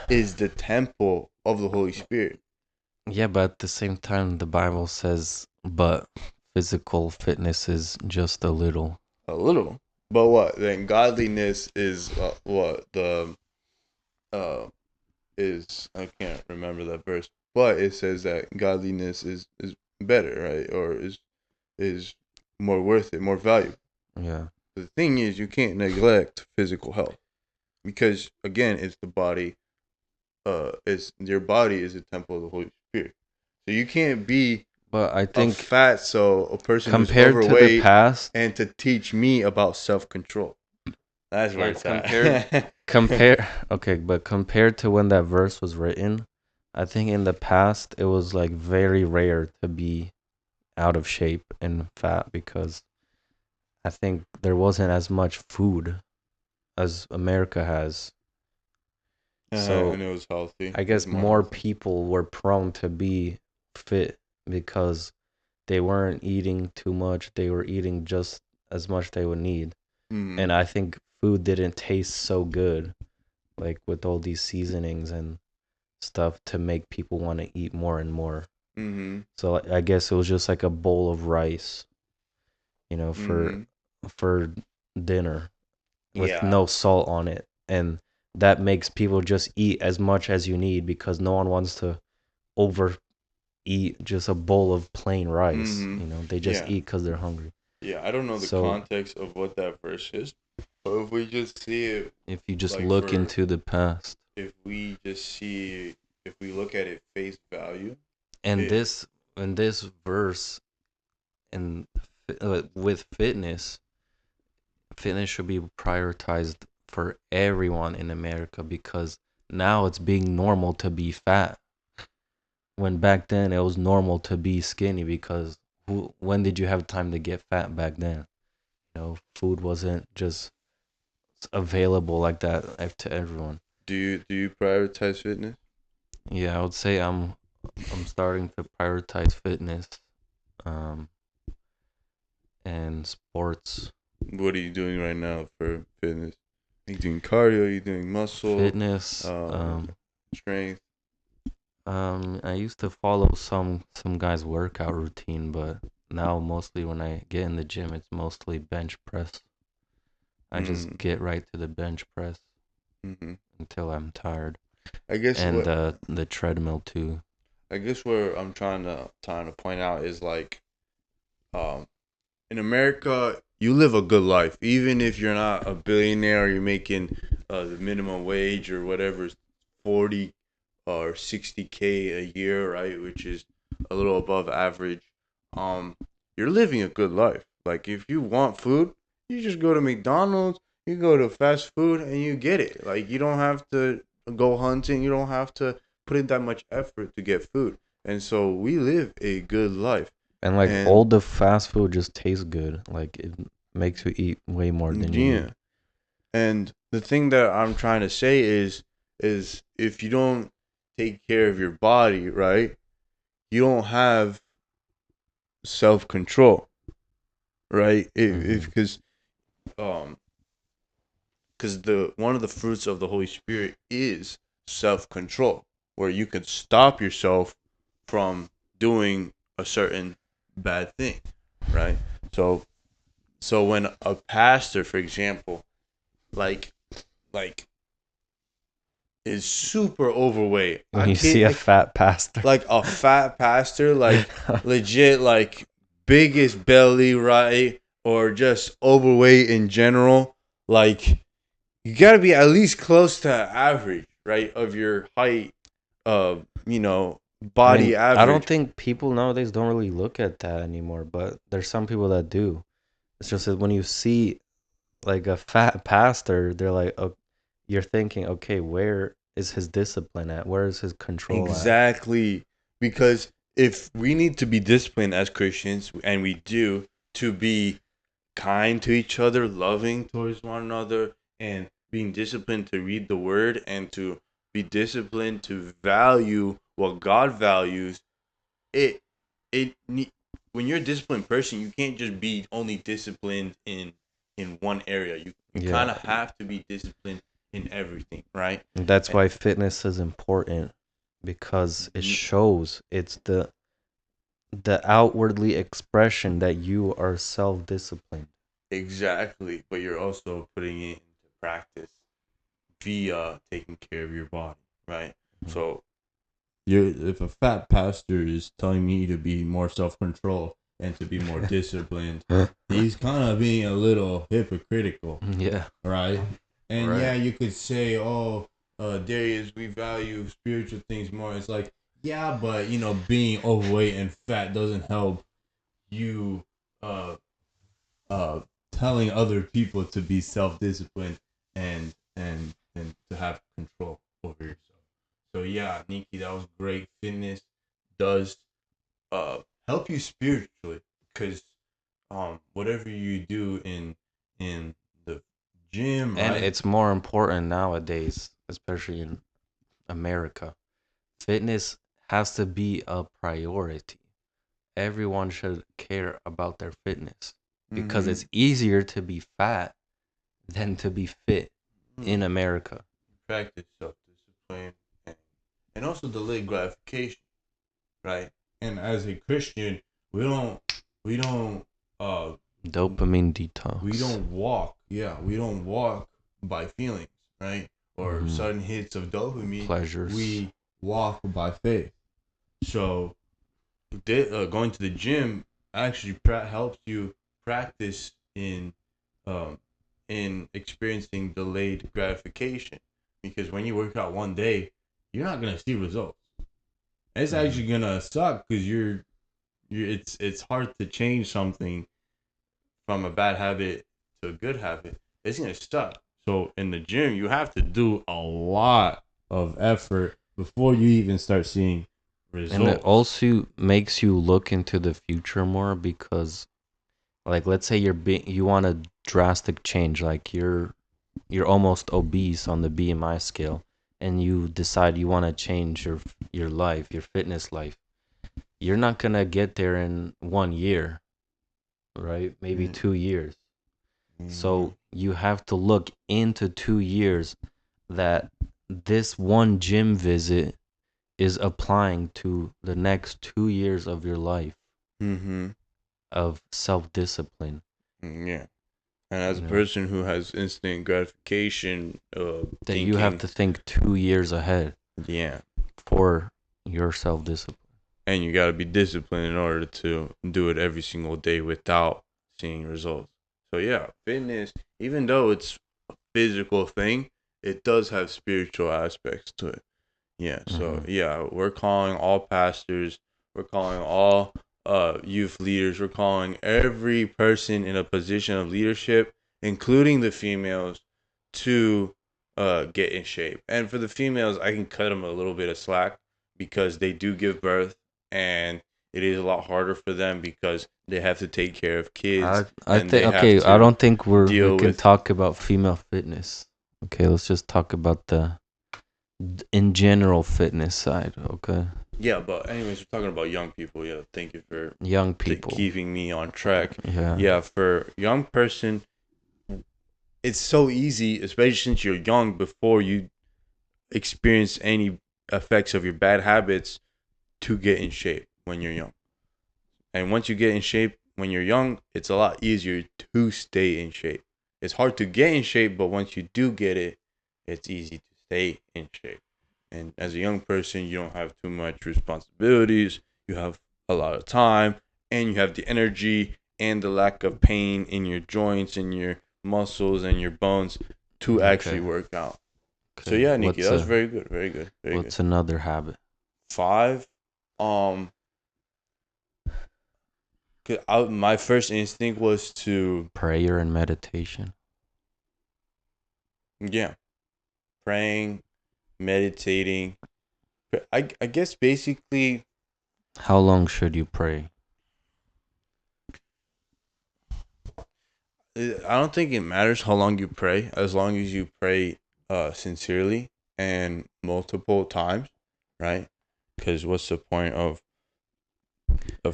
Speaker 2: is the temple of the Holy Spirit.
Speaker 1: Yeah, but at the same time, the Bible says, but physical fitness is just a little.
Speaker 2: A little. But what? Then godliness is what uh is I can't remember that verse, but it says that godliness is better, right? Or is more worth it, more valuable.
Speaker 1: Yeah.
Speaker 2: The thing is, you can't neglect physical health because again, it's the body. It's your body is a temple of the Holy Spirit. So you can't be
Speaker 1: But I
Speaker 2: a
Speaker 1: think
Speaker 2: fat so a person who's
Speaker 1: compared to the
Speaker 2: overweight
Speaker 1: past,
Speaker 2: and to teach me about self control. That's where
Speaker 1: like
Speaker 2: it's at.
Speaker 1: okay, but compared to when that verse was written, I think in the past it was like very rare to be out of shape and fat because I think there wasn't as much food as America has. So
Speaker 2: And it was healthy.
Speaker 1: I
Speaker 2: It was
Speaker 1: guess
Speaker 2: more
Speaker 1: more
Speaker 2: healthy.
Speaker 1: people were prone to be fit because they weren't eating too much. They were eating just as much they would need.
Speaker 2: Mhm.
Speaker 1: And I think food didn't taste so good, like with all these seasonings and stuff to make people want to eat more and more.
Speaker 2: Mhm.
Speaker 1: So I guess it was just like a bowl of rice,
Speaker 2: Mhm.
Speaker 1: for dinner with
Speaker 2: Yeah.
Speaker 1: no salt on it. And that makes people just eat as much as you need because no one wants to overeat just a bowl of plain rice.
Speaker 2: Mhm.
Speaker 1: They just
Speaker 2: Yeah.
Speaker 1: eat because they're hungry.
Speaker 2: Yeah. I don't know the
Speaker 1: So
Speaker 2: context of what that verse is, but if we just see it
Speaker 1: if you just
Speaker 2: like
Speaker 1: look
Speaker 2: for
Speaker 1: into the past,
Speaker 2: if we just see if we look at it face value,
Speaker 1: and
Speaker 2: it
Speaker 1: this verse and with fitness should be prioritized for everyone in America because now it's being normal to be fat. When back then it was normal to be skinny because when did you have time to get fat back then? Food wasn't just available like that to everyone.
Speaker 2: do you prioritize fitness?
Speaker 1: Yeah, I would say I'm starting to prioritize fitness, um, and sports.
Speaker 2: What are you doing right now for fitness? Are you doing cardio? Are you doing muscle?
Speaker 1: Fitness,
Speaker 2: Um, strength?
Speaker 1: I used to follow some guy's workout routine, but now mostly when I get in the gym, it's mostly bench press. I just
Speaker 2: Mm.
Speaker 1: get right to the bench press
Speaker 2: Mhm.
Speaker 1: until I'm tired,
Speaker 2: I guess
Speaker 1: and
Speaker 2: what
Speaker 1: the treadmill too.
Speaker 2: I guess where I'm trying to point out is like um in America you live a good life even if you're not a billionaire or you're making the minimum wage or whatever 40 or 60K a year, right, which is a little above average. um you're living a good life. Like if you want food, you just go to McDonald's, You go to fast food and you get it. Like, you don't have to go hunting. You don't have to put in that much effort to get food. And so we live a good life.
Speaker 1: And like all
Speaker 2: And
Speaker 1: the fast food just tastes good. Like it makes you eat way more than you
Speaker 2: yeah.
Speaker 1: need.
Speaker 2: And the thing that I'm trying to say is if you don't take care of your body, right? You don't have self control, right? If
Speaker 1: Hmm.
Speaker 2: um because the one of the fruits of the Holy Spirit is self control, where you can stop yourself from doing a certain bad thing, right? So so when a pastor, for example, like like is super overweight,
Speaker 1: When you see a fat pastor.
Speaker 2: like a fat pastor, like legit, like biggest belly, right? Or just overweight in general, like you got to be at least close to average, right? Of your height,
Speaker 1: I mean,
Speaker 2: body
Speaker 1: I don't
Speaker 2: average.
Speaker 1: think people nowadays don't really look at that anymore, but there's some people that do. It's just that when you see like a fat pastor, they're like, oh, you're thinking, okay, where is his discipline at? Where is his control at?
Speaker 2: Exactly. Because if we need to be disciplined as Christians, and we do, to be kind to each other, loving towards one another, and being disciplined to read the word and to be disciplined to value what God values, it when you're a disciplined person, you can't just be only disciplined in one area. You kind
Speaker 1: Yeah,
Speaker 2: of have to be disciplined in everything, right?
Speaker 1: and that's
Speaker 2: And,
Speaker 1: why fitness is important because it shows it's the outwardly expression that you are self-disciplined.
Speaker 2: exactly, but you're also putting it into practice via taking care of your body, right?
Speaker 1: Mhm.
Speaker 2: So if a fat pastor is telling me to be more self control and to be more disciplined, he's kind of being a little hypocritical,
Speaker 1: Yeah,
Speaker 2: right? And yeah,
Speaker 1: right.
Speaker 2: you could say, oh, Darius, we value spiritual things more. It's like, yeah, but being overweight and fat doesn't help you uh uh telling other people to be self disciplined and to have control over yourself. So yeah, Nikki, that was great. Fitness does help you spiritually because whatever you do in the gym,
Speaker 1: And
Speaker 2: right?
Speaker 1: it's more important nowadays, especially in America. Fitness has to be a priority. Everyone should care about their fitness because
Speaker 2: Mm-hmm.
Speaker 1: it's easier to be fat than to be fit in
Speaker 2: Mm.
Speaker 1: America.
Speaker 2: Practice self discipline and also delayed gratification, right? And as a Christian, we don't we don't uh
Speaker 1: Dopamine
Speaker 2: we
Speaker 1: detox.
Speaker 2: don't walk. Yeah, we don't walk by feelings, right? Or
Speaker 1: Hmm.
Speaker 2: sudden hits of dopamine.
Speaker 1: Pleasures.
Speaker 2: We walk by faith. So, going to the gym actually helps you practice um, in experiencing delayed gratification. Because when you work out one day, you're not gonna see results. It's
Speaker 1: Hmm.
Speaker 2: actually gonna suck because it's hard to change something from a bad habit to a good habit. It's gonna suck. So in the gym, you have to do a lot of effort before you even start seeing
Speaker 1: And it
Speaker 2: results.
Speaker 1: also makes you look into the future more because like let's say you want a drastic change, like you're almost obese on the BMI scale and you decide you want to change your life, your fitness life. You're not going to get there in 1 year, right? Maybe
Speaker 2: Mm-hmm.
Speaker 1: 2 years. So you have to look into 2 years that this one gym visit is applying to the next 2 years of your life
Speaker 2: Mm-hmm.
Speaker 1: of self-discipline,
Speaker 2: Yeah. And as
Speaker 1: you
Speaker 2: a
Speaker 1: know,
Speaker 2: person who has instant gratification,
Speaker 1: that you have
Speaker 2: thinking,
Speaker 1: to think 2 years ahead
Speaker 2: yeah,
Speaker 1: for your self-discipline.
Speaker 2: and you got to be disciplined in order to do it every single day without seeing results. So yeah, fitness, even though it's a physical thing, it does have spiritual aspects to it. Yeah. So
Speaker 1: Hmm.
Speaker 2: yeah, we're calling all pastors, we're calling all youth leaders, we're calling every person in a position of leadership including the females, to get in shape. And for the females, I can cut them a little bit of slack because they do give birth, and it is a lot harder for them because they have to take care of kids
Speaker 1: I
Speaker 2: and
Speaker 1: think
Speaker 2: they have
Speaker 1: okay. I
Speaker 2: to
Speaker 1: don't think we
Speaker 2: deal
Speaker 1: can
Speaker 2: with.
Speaker 1: talk about female fitness. Okay, let's just talk about the in general fitness side. Okay,
Speaker 2: Yeah, but anyways, we're talking about young people. Yeah, thank you for
Speaker 1: young people.
Speaker 2: keeping me on track.
Speaker 1: Yeah.
Speaker 2: Yeah, for young person, it's so easy, especially since you're young, before you experience any effects of your bad habits, to get in shape when you're young. And once you get in shape when you're young, it's a lot easier to stay in shape. It's hard to get in shape, but once you do get it, it's easy to stay in shape. And as a young person, you don't have too much responsibilities. You have a lot of time, and you have the energy and the lack of pain in your joints and your muscles and your bones to actually
Speaker 1: Okay.
Speaker 2: work out. So
Speaker 1: Okay.
Speaker 2: yeah, Nikki, that was very good, very good, very good.
Speaker 1: What's another habit?
Speaker 2: 5. Um, my first instinct was to,
Speaker 1: Prayer and meditation.
Speaker 2: yeah, praying, meditating. I guess basically,
Speaker 1: How long should you pray?
Speaker 2: I don't think it matters how long you pray, as long as you pray sincerely and multiple times, right? Because what's the point of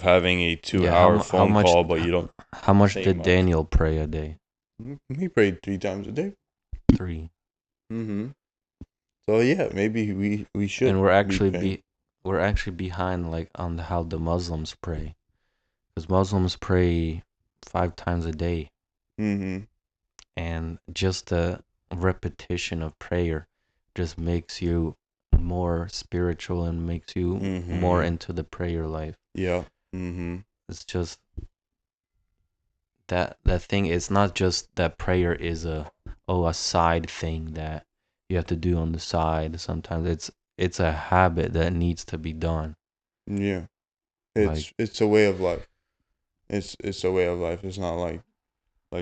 Speaker 2: having a two
Speaker 1: Yeah.
Speaker 2: hour
Speaker 1: How
Speaker 2: phone
Speaker 1: much
Speaker 2: call, but you don't
Speaker 1: how much
Speaker 2: say
Speaker 1: did
Speaker 2: much?
Speaker 1: Daniel pray a day?
Speaker 2: He prayed 3 times a day.
Speaker 1: 3.
Speaker 2: Mm-hmm. So yeah, maybe we should
Speaker 1: And we're
Speaker 2: be
Speaker 1: actually
Speaker 2: praying.
Speaker 1: behind like on how the Muslims pray. Because Muslims pray 5 times a day,
Speaker 2: Mm-hmm.
Speaker 1: and just the repetition of prayer just makes you more spiritual and makes you more
Speaker 2: Mm-hmm.
Speaker 1: into the prayer life.
Speaker 2: Yeah. Mm-hmm.
Speaker 1: It's just that thing. It's not just that prayer is a side thing that you have to do on the side. Sometimes it's a habit that needs to be done.
Speaker 2: Yeah.
Speaker 1: Like,
Speaker 2: It's a way of life. It's a way of life. It's not like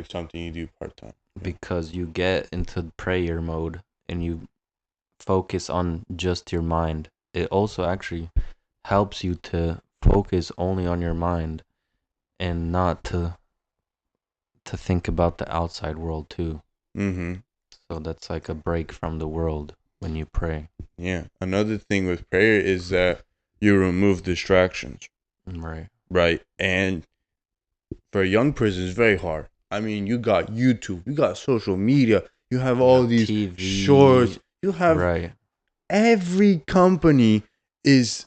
Speaker 2: something you do part time. Yeah.
Speaker 1: because you get into prayer mode and you focus on just your mind. It also actually helps you to focus only on your mind and not to think about the outside world too.
Speaker 2: Mm-hmm.
Speaker 1: So that's like a break from the world when you pray.
Speaker 2: Yeah. Another thing with prayer is that you remove distractions,
Speaker 1: Right.
Speaker 2: right? And for a young person, it's very hard. I mean, you got YouTube, you got social media, you have
Speaker 1: You
Speaker 2: all
Speaker 1: have
Speaker 2: these
Speaker 1: TV,
Speaker 2: shorts, you have
Speaker 1: right,
Speaker 2: every company is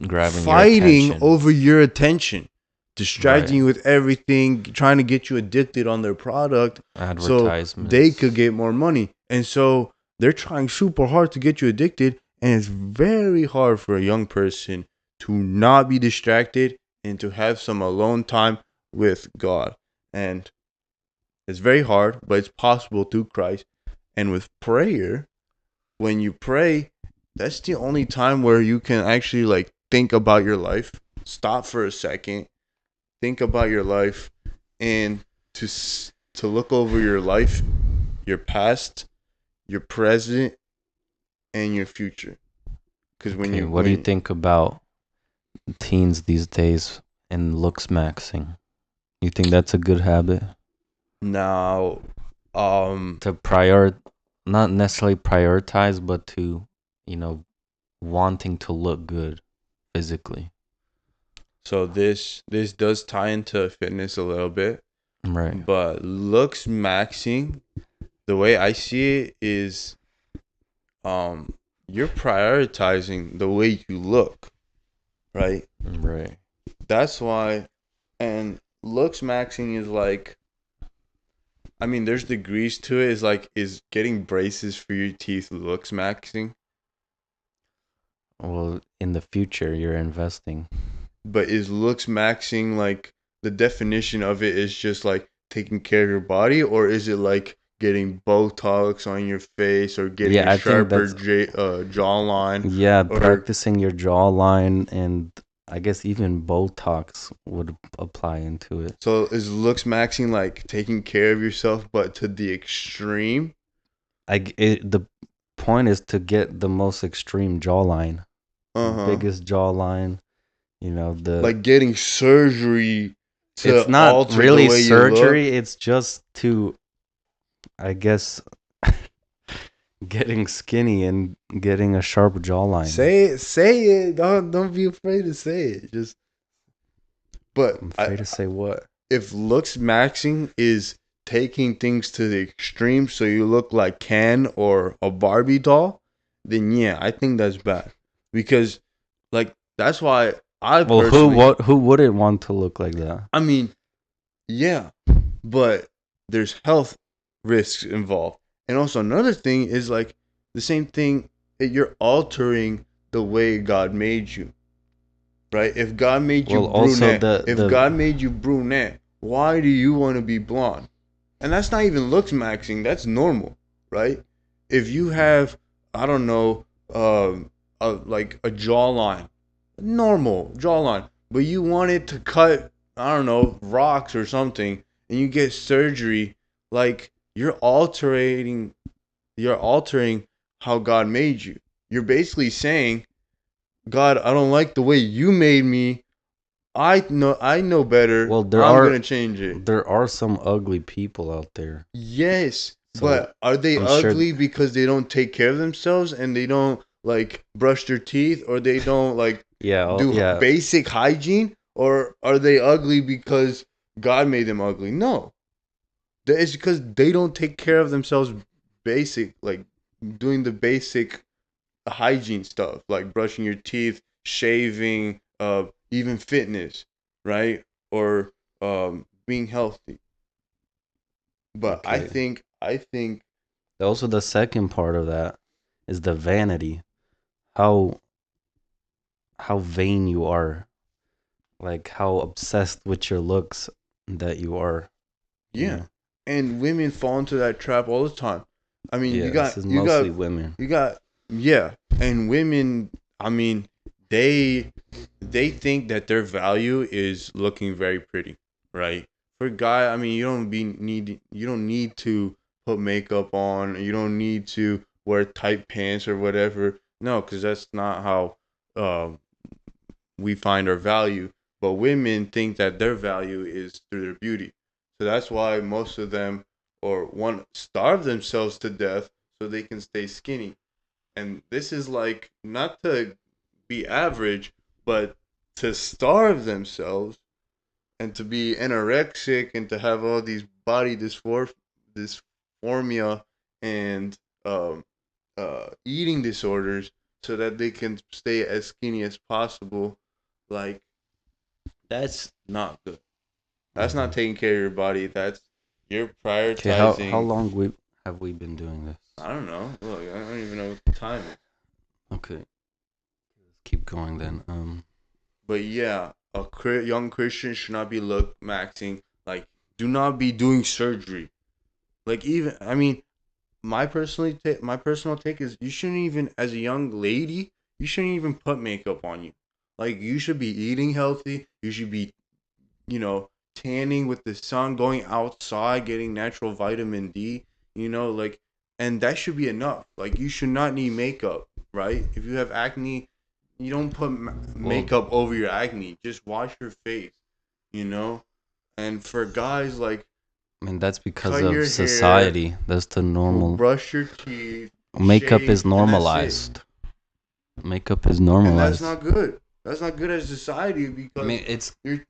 Speaker 1: grabbing your
Speaker 2: fighting
Speaker 1: attention.
Speaker 2: over your attention, distracting
Speaker 1: Right.
Speaker 2: you with everything, trying to get you addicted on their product so they could
Speaker 1: Advertisements.
Speaker 2: get more money. And so they're trying super hard to get you addicted. And it's very hard for a young person to not be distracted and to have some alone time with God. And it's very hard, but it's possible through Christ. And with prayer, when you pray, that's the only time where you can actually like think about your life. Stop for a second, think about your life, and to look over your life, your past, your present, and your future. Because
Speaker 1: Okay, what do you
Speaker 2: when
Speaker 1: think about teens these days and looks maxing? You think that's a good habit?
Speaker 2: now, um,
Speaker 1: To not necessarily prioritize, but to, you know, wanting to look good physically.
Speaker 2: so this does tie into fitness a little bit,
Speaker 1: Right.
Speaker 2: but looks maxing, the way I see it is, um, you're prioritizing the way you look, right?
Speaker 1: Right.
Speaker 2: That's why, and looks maxing is like, I mean, there's degrees to it. Is like, is getting braces for your teeth looks maxing?
Speaker 1: Well, in the future, you're investing.
Speaker 2: But is looks maxing like the definition of it is just like taking care of your body, or is it like getting Botox on your face or getting a
Speaker 1: Yeah, I think
Speaker 2: sharper
Speaker 1: that's
Speaker 2: jawline,
Speaker 1: yeah,
Speaker 2: or
Speaker 1: practicing your jawline and I guess even Botox would apply into it.
Speaker 2: So is looks maxing like taking care of yourself, but to the extreme?
Speaker 1: The point is to get the most extreme jawline,
Speaker 2: Uh huh.
Speaker 1: biggest jawline. The
Speaker 2: Like getting surgery
Speaker 1: it's
Speaker 2: to
Speaker 1: not
Speaker 2: alter the
Speaker 1: really
Speaker 2: way you look.
Speaker 1: surgery. It's just to, I guess, getting skinny and getting a sharp jawline.
Speaker 2: Say it, say it. Don't be afraid to say it. Just, but
Speaker 1: I'm afraid to say what.
Speaker 2: if looks maxing is taking things to the extreme, so you look like Ken or a Barbie doll, then yeah, I think that's bad because, like, that's why I
Speaker 1: Well, who
Speaker 2: personally,
Speaker 1: what who wouldn't want to look like that?
Speaker 2: I mean, yeah, but there's health risks involved. And also another thing is like the same thing you're altering the way God made you, right? If God made you
Speaker 1: Well, also
Speaker 2: brunette,
Speaker 1: the
Speaker 2: if
Speaker 1: the
Speaker 2: God made you brunette, why do you want to be blonde? And that's not even looks maxing, that's normal, right? If you have I don't know, like a jawline, normal jawline, but you want it to cut, I don't know, rocks or something, and you get surgery, like you're altering how God made you. You're basically saying, God, I don't like the way you made me. I know better.
Speaker 1: well
Speaker 2: I'm gonna change it.
Speaker 1: there are some ugly people out there.
Speaker 2: Yes,
Speaker 1: So
Speaker 2: but are they
Speaker 1: I'm sure.
Speaker 2: ugly because they don't take care of themselves and they don't like brush their teeth or they don't like
Speaker 1: Yeah,
Speaker 2: do
Speaker 1: yeah.
Speaker 2: basic hygiene, or are they ugly because God made them ugly? No, it's because they don't take care of themselves. Basic, like doing the basic hygiene stuff, like brushing your teeth, shaving, even fitness, right? Or being healthy. But I
Speaker 1: Okay.
Speaker 2: think I think
Speaker 1: Also, the second part of that is the vanity. How how vain you are, like how obsessed with your looks that you are. You
Speaker 2: yeah,
Speaker 1: know.
Speaker 2: and women fall into that trap all the time. I mean,
Speaker 1: Yeah,
Speaker 2: you
Speaker 1: this
Speaker 2: got
Speaker 1: is
Speaker 2: you
Speaker 1: mostly
Speaker 2: got
Speaker 1: women.
Speaker 2: you got yeah, and women. I mean, they they think that their value is looking very pretty, right? For a guy, I mean, you don't need to put makeup on. You don't need to wear tight pants or whatever. No, because that's not how um, we find our value. But women think that their value is through their beauty. So that's why most of them or want starve themselves to death so they can stay skinny. And this is like not to be average, but to starve themselves and to be anorexic and to have all these body dysphoria and um, eating disorders so that they can stay as skinny as possible. Like, that's not good. That's not
Speaker 1: Hmm.
Speaker 2: taking care of your body. That's you're
Speaker 1: Okay, how
Speaker 2: prioritizing.
Speaker 1: long we have we been doing this?
Speaker 2: I don't know. Look, I don't even know what the time is.
Speaker 1: Okay, keep going then.
Speaker 2: But yeah, a young Christian should not be look maxing. Like, do not be doing surgery. Like, even I mean, my personal take is you shouldn't even, as a young lady, you shouldn't even put makeup on you. Like, you should be eating healthy. You should be, tanning with the sun, going outside, getting natural vitamin D. Like, and that should be enough. Like, you should not need makeup, right? If you have acne, you don't put
Speaker 1: Well,
Speaker 2: makeup over your acne. Just wash your face, you know. And for guys, like,
Speaker 1: I mean that's because
Speaker 2: cut
Speaker 1: of
Speaker 2: your hair,
Speaker 1: society. That's the normal.
Speaker 2: brush your teeth,
Speaker 1: Makeup is
Speaker 2: shave, and that's it.
Speaker 1: normalized. Makeup is
Speaker 2: And that's
Speaker 1: normalized.
Speaker 2: not good. That's not good as society
Speaker 1: I
Speaker 2: because
Speaker 1: mean, it's
Speaker 2: you're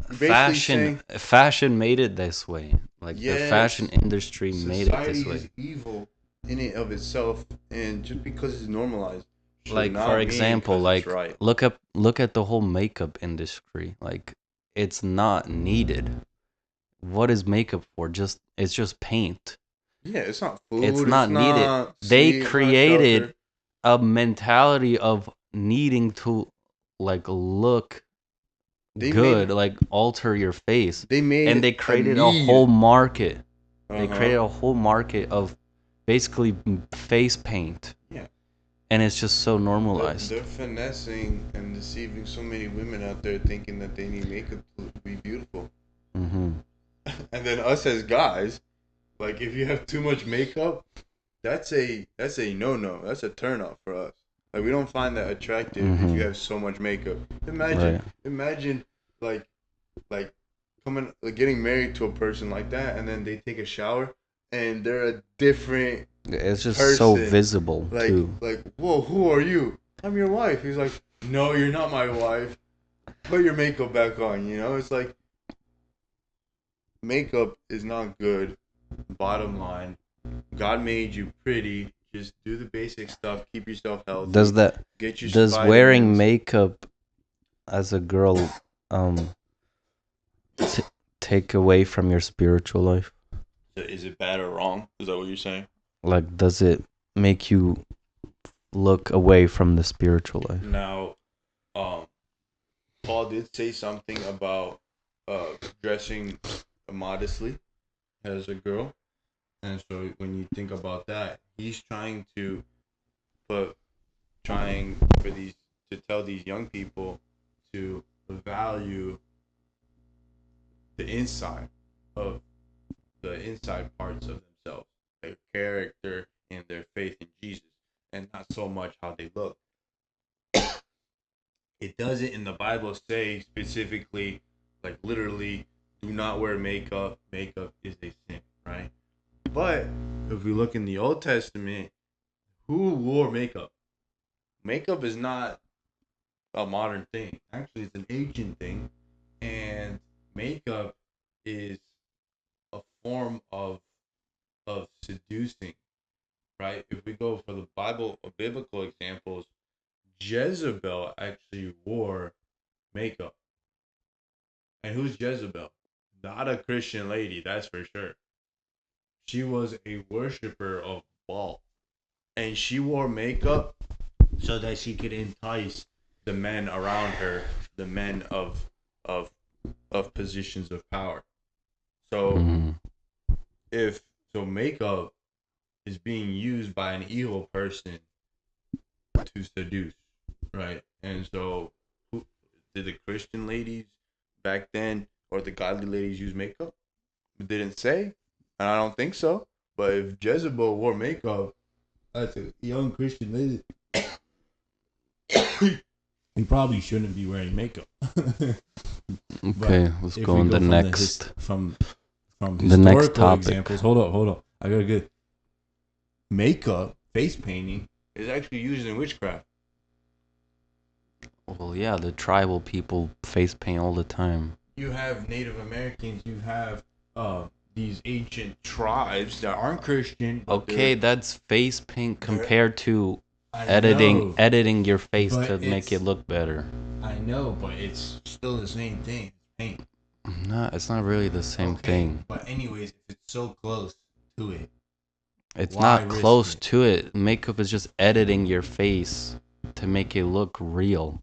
Speaker 2: basically
Speaker 1: fashion.
Speaker 2: saying
Speaker 1: Fashion made it this way. Like the fashion
Speaker 2: yes,
Speaker 1: industry made it this
Speaker 2: society
Speaker 1: way.
Speaker 2: is evil in and of itself, and just because it's normalized should
Speaker 1: Like for
Speaker 2: not mean
Speaker 1: example,
Speaker 2: because it's
Speaker 1: like
Speaker 2: right.
Speaker 1: look at the whole makeup industry. Like it's not needed. What is makeup for? It's just paint.
Speaker 2: Yeah, it's not
Speaker 1: It's
Speaker 2: food. It's
Speaker 1: not needed.
Speaker 2: not
Speaker 1: They
Speaker 2: sleep. It's not
Speaker 1: created
Speaker 2: shelter.
Speaker 1: a mentality of needing to like look
Speaker 2: They
Speaker 1: good,
Speaker 2: made
Speaker 1: like alter your face.
Speaker 2: they
Speaker 1: And
Speaker 2: made
Speaker 1: they
Speaker 2: a
Speaker 1: created a whole
Speaker 2: need.
Speaker 1: market.
Speaker 2: Uh
Speaker 1: They
Speaker 2: huh.
Speaker 1: created a whole market of basically face paint.
Speaker 2: Yeah.
Speaker 1: and it's just so normalized.
Speaker 2: They're finessing and deceiving so many women out there, thinking that they need makeup to be beautiful.
Speaker 1: Mm-hmm.
Speaker 2: And then us as guys, like if you have too much makeup, that's a no. That's a turn off for us. Like we don't find that attractive if you
Speaker 1: Mm-hmm.
Speaker 2: have so much makeup.
Speaker 1: Right.
Speaker 2: Imagine like like coming like getting married to a person like that, and then they take a shower and they're a different
Speaker 1: It's just so
Speaker 2: person.
Speaker 1: visible too.
Speaker 2: Whoa, who are you? I'm your wife. He's like, no, you're not my wife. Put your makeup back on. It's like makeup is not good. Bottom line, God made you pretty. Just do the basic stuff. Keep yourself
Speaker 1: Does
Speaker 2: healthy.
Speaker 1: that
Speaker 2: Get your
Speaker 1: does wearing
Speaker 2: vitamins.
Speaker 1: makeup as a girl um t- take away from your spiritual life?
Speaker 2: Is it bad or wrong? Is that what you're saying?
Speaker 1: Like, does it make you look away from the spiritual life?
Speaker 2: Now, um, Paul did say something about dressing modestly as a girl, and so when you think about that, he's put trying for these to tell these young people to value the inside of the inside parts of themselves, their character and their faith in Jesus, and not so much how they look. It doesn't in the Bible say specifically, like literally, do not wear makeup. Makeup is a sin, right? But if we look in the Old Testament, who wore makeup? Makeup is not a modern thing. Actually, it's an ancient thing, and makeup is a form of seducing, right? If we go for the biblical examples, Jezebel actually wore makeup. And who's Jezebel? Not a Christian lady, that's for sure. She was a worshiper of Baal. And she wore makeup so that she could entice the men around her, the men of of positions of power. So
Speaker 1: Mm-hmm.
Speaker 2: if so makeup is being used by an evil person to seduce, right? And so, did the Christian ladies back then or the godly ladies use makeup? It didn't say, and I don't think so. But if Jezebel wore makeup as a young Christian lady, he probably shouldn't be wearing makeup. But
Speaker 1: Okay, let's
Speaker 2: if
Speaker 1: go
Speaker 2: we
Speaker 1: on
Speaker 2: go
Speaker 1: the
Speaker 2: from
Speaker 1: next
Speaker 2: from
Speaker 1: the next
Speaker 2: historical
Speaker 1: topic.
Speaker 2: examples, hold up, I got a good makeup, face painting is actually used in witchcraft.
Speaker 1: Well, yeah, the tribal people face paint all the time.
Speaker 2: You have Native Americans, you have these ancient tribes that aren't Christian, but
Speaker 1: Okay, that's face paint
Speaker 2: they're
Speaker 1: compared to
Speaker 2: I
Speaker 1: editing
Speaker 2: know,
Speaker 1: editing your face
Speaker 2: but
Speaker 1: to make it look better.
Speaker 2: I know, but it's still the same thing. It's paint.
Speaker 1: No, it's not really the same
Speaker 2: Okay,
Speaker 1: thing.
Speaker 2: but anyways, if it's so close to it,
Speaker 1: It's
Speaker 2: why
Speaker 1: not
Speaker 2: risk
Speaker 1: close
Speaker 2: it?
Speaker 1: to it. Makeup is just editing your face to make it look real.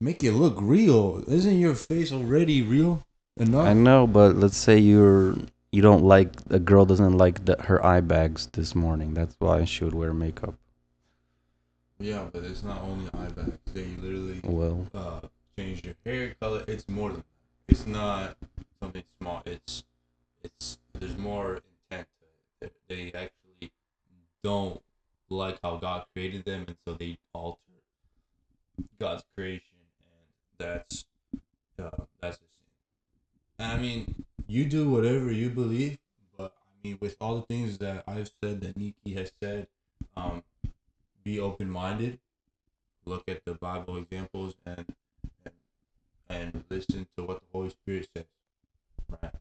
Speaker 2: Make it look real. Isn't your face already real
Speaker 1: I
Speaker 2: enough?
Speaker 1: know, but let's say you don't like a girl doesn't like her eye bags this morning. That's why she would wear makeup.
Speaker 2: Yeah, but it's not only eye bags. They literally
Speaker 1: Well,
Speaker 2: uh, change your hair color. It's more than that. It's not something small. It's there's more intent to it. They actually don't like how God created them, and so they alter God's creation, and that's a sin. And I mean, you do whatever you believe, but I mean, with all the things that I've said, that Nikki has said, um, be open minded. Look at the Bible examples and and listen to what the Holy Spirit says. Right.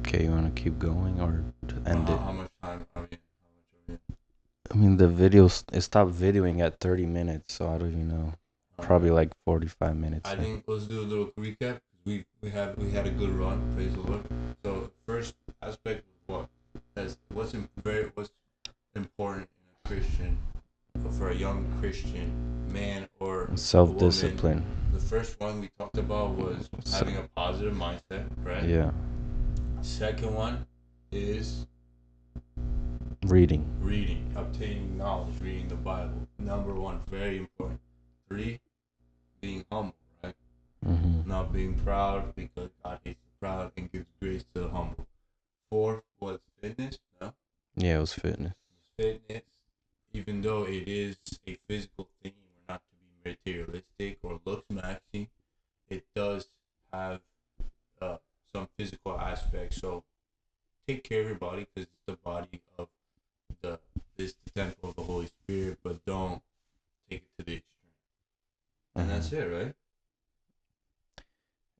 Speaker 1: okay, you want to keep going or to
Speaker 2: Well,
Speaker 1: end it?
Speaker 2: how much time are we in? How much are we in?
Speaker 1: I mean, the video it stopped videoing at 30 minutes, so I don't even know.
Speaker 2: All
Speaker 1: Probably
Speaker 2: right.
Speaker 1: like 45 minutes
Speaker 2: I
Speaker 1: in.
Speaker 2: think let's do a little recap. We had a good run. Praise the Lord. So first aspect was what's important in a Christian for a young Christian man or a woman.
Speaker 1: Self-discipline.
Speaker 2: The first one we talked about was
Speaker 1: So,
Speaker 2: having a positive mindset, right?
Speaker 1: yeah.
Speaker 2: Second one is
Speaker 1: Reading.
Speaker 2: Reading, obtaining knowledge, reading the Bible. Number one, very important. Three, being humble, right?
Speaker 1: Mm-hmm.
Speaker 2: Not being proud because God hates the proud and gives grace to the humble. Fourth was fitness. No,
Speaker 1: Yeah, it was fitness.
Speaker 2: fitness, even though it is a physical thing, we're not to be materialistic or looks matching. It does have uh, some physical aspects. So take care of your body because it's the body of the it's the temple of the Holy Spirit, but don't take it to the extreme. And
Speaker 1: Mm-hmm.
Speaker 2: that's it, right?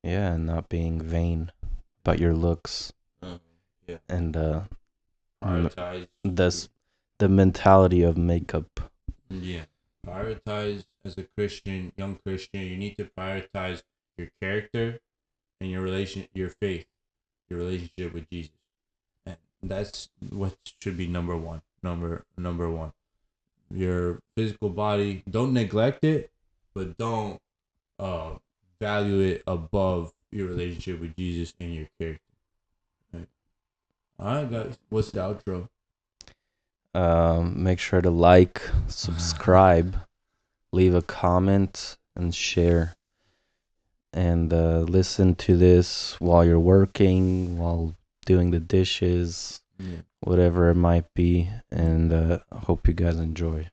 Speaker 1: Yeah, and not being vain about your looks
Speaker 2: Uh, yeah.
Speaker 1: and m-
Speaker 2: Prioritize.
Speaker 1: this the mentality of makeup.
Speaker 2: Yeah. Prioritize as a Christian, young Christian. You need to prioritize your character and your faith, your relationship with Jesus, and that's what should be number one. Number one. Your physical body. Don't neglect it, but don't uh value it above your relationship with Jesus and your character. Right. All right, guys. What's the outro?
Speaker 1: Make sure to like, subscribe, leave a comment, and share. And listen to this while you're working, while doing the dishes,
Speaker 2: Yeah.
Speaker 1: whatever it might be. And hope you guys enjoy.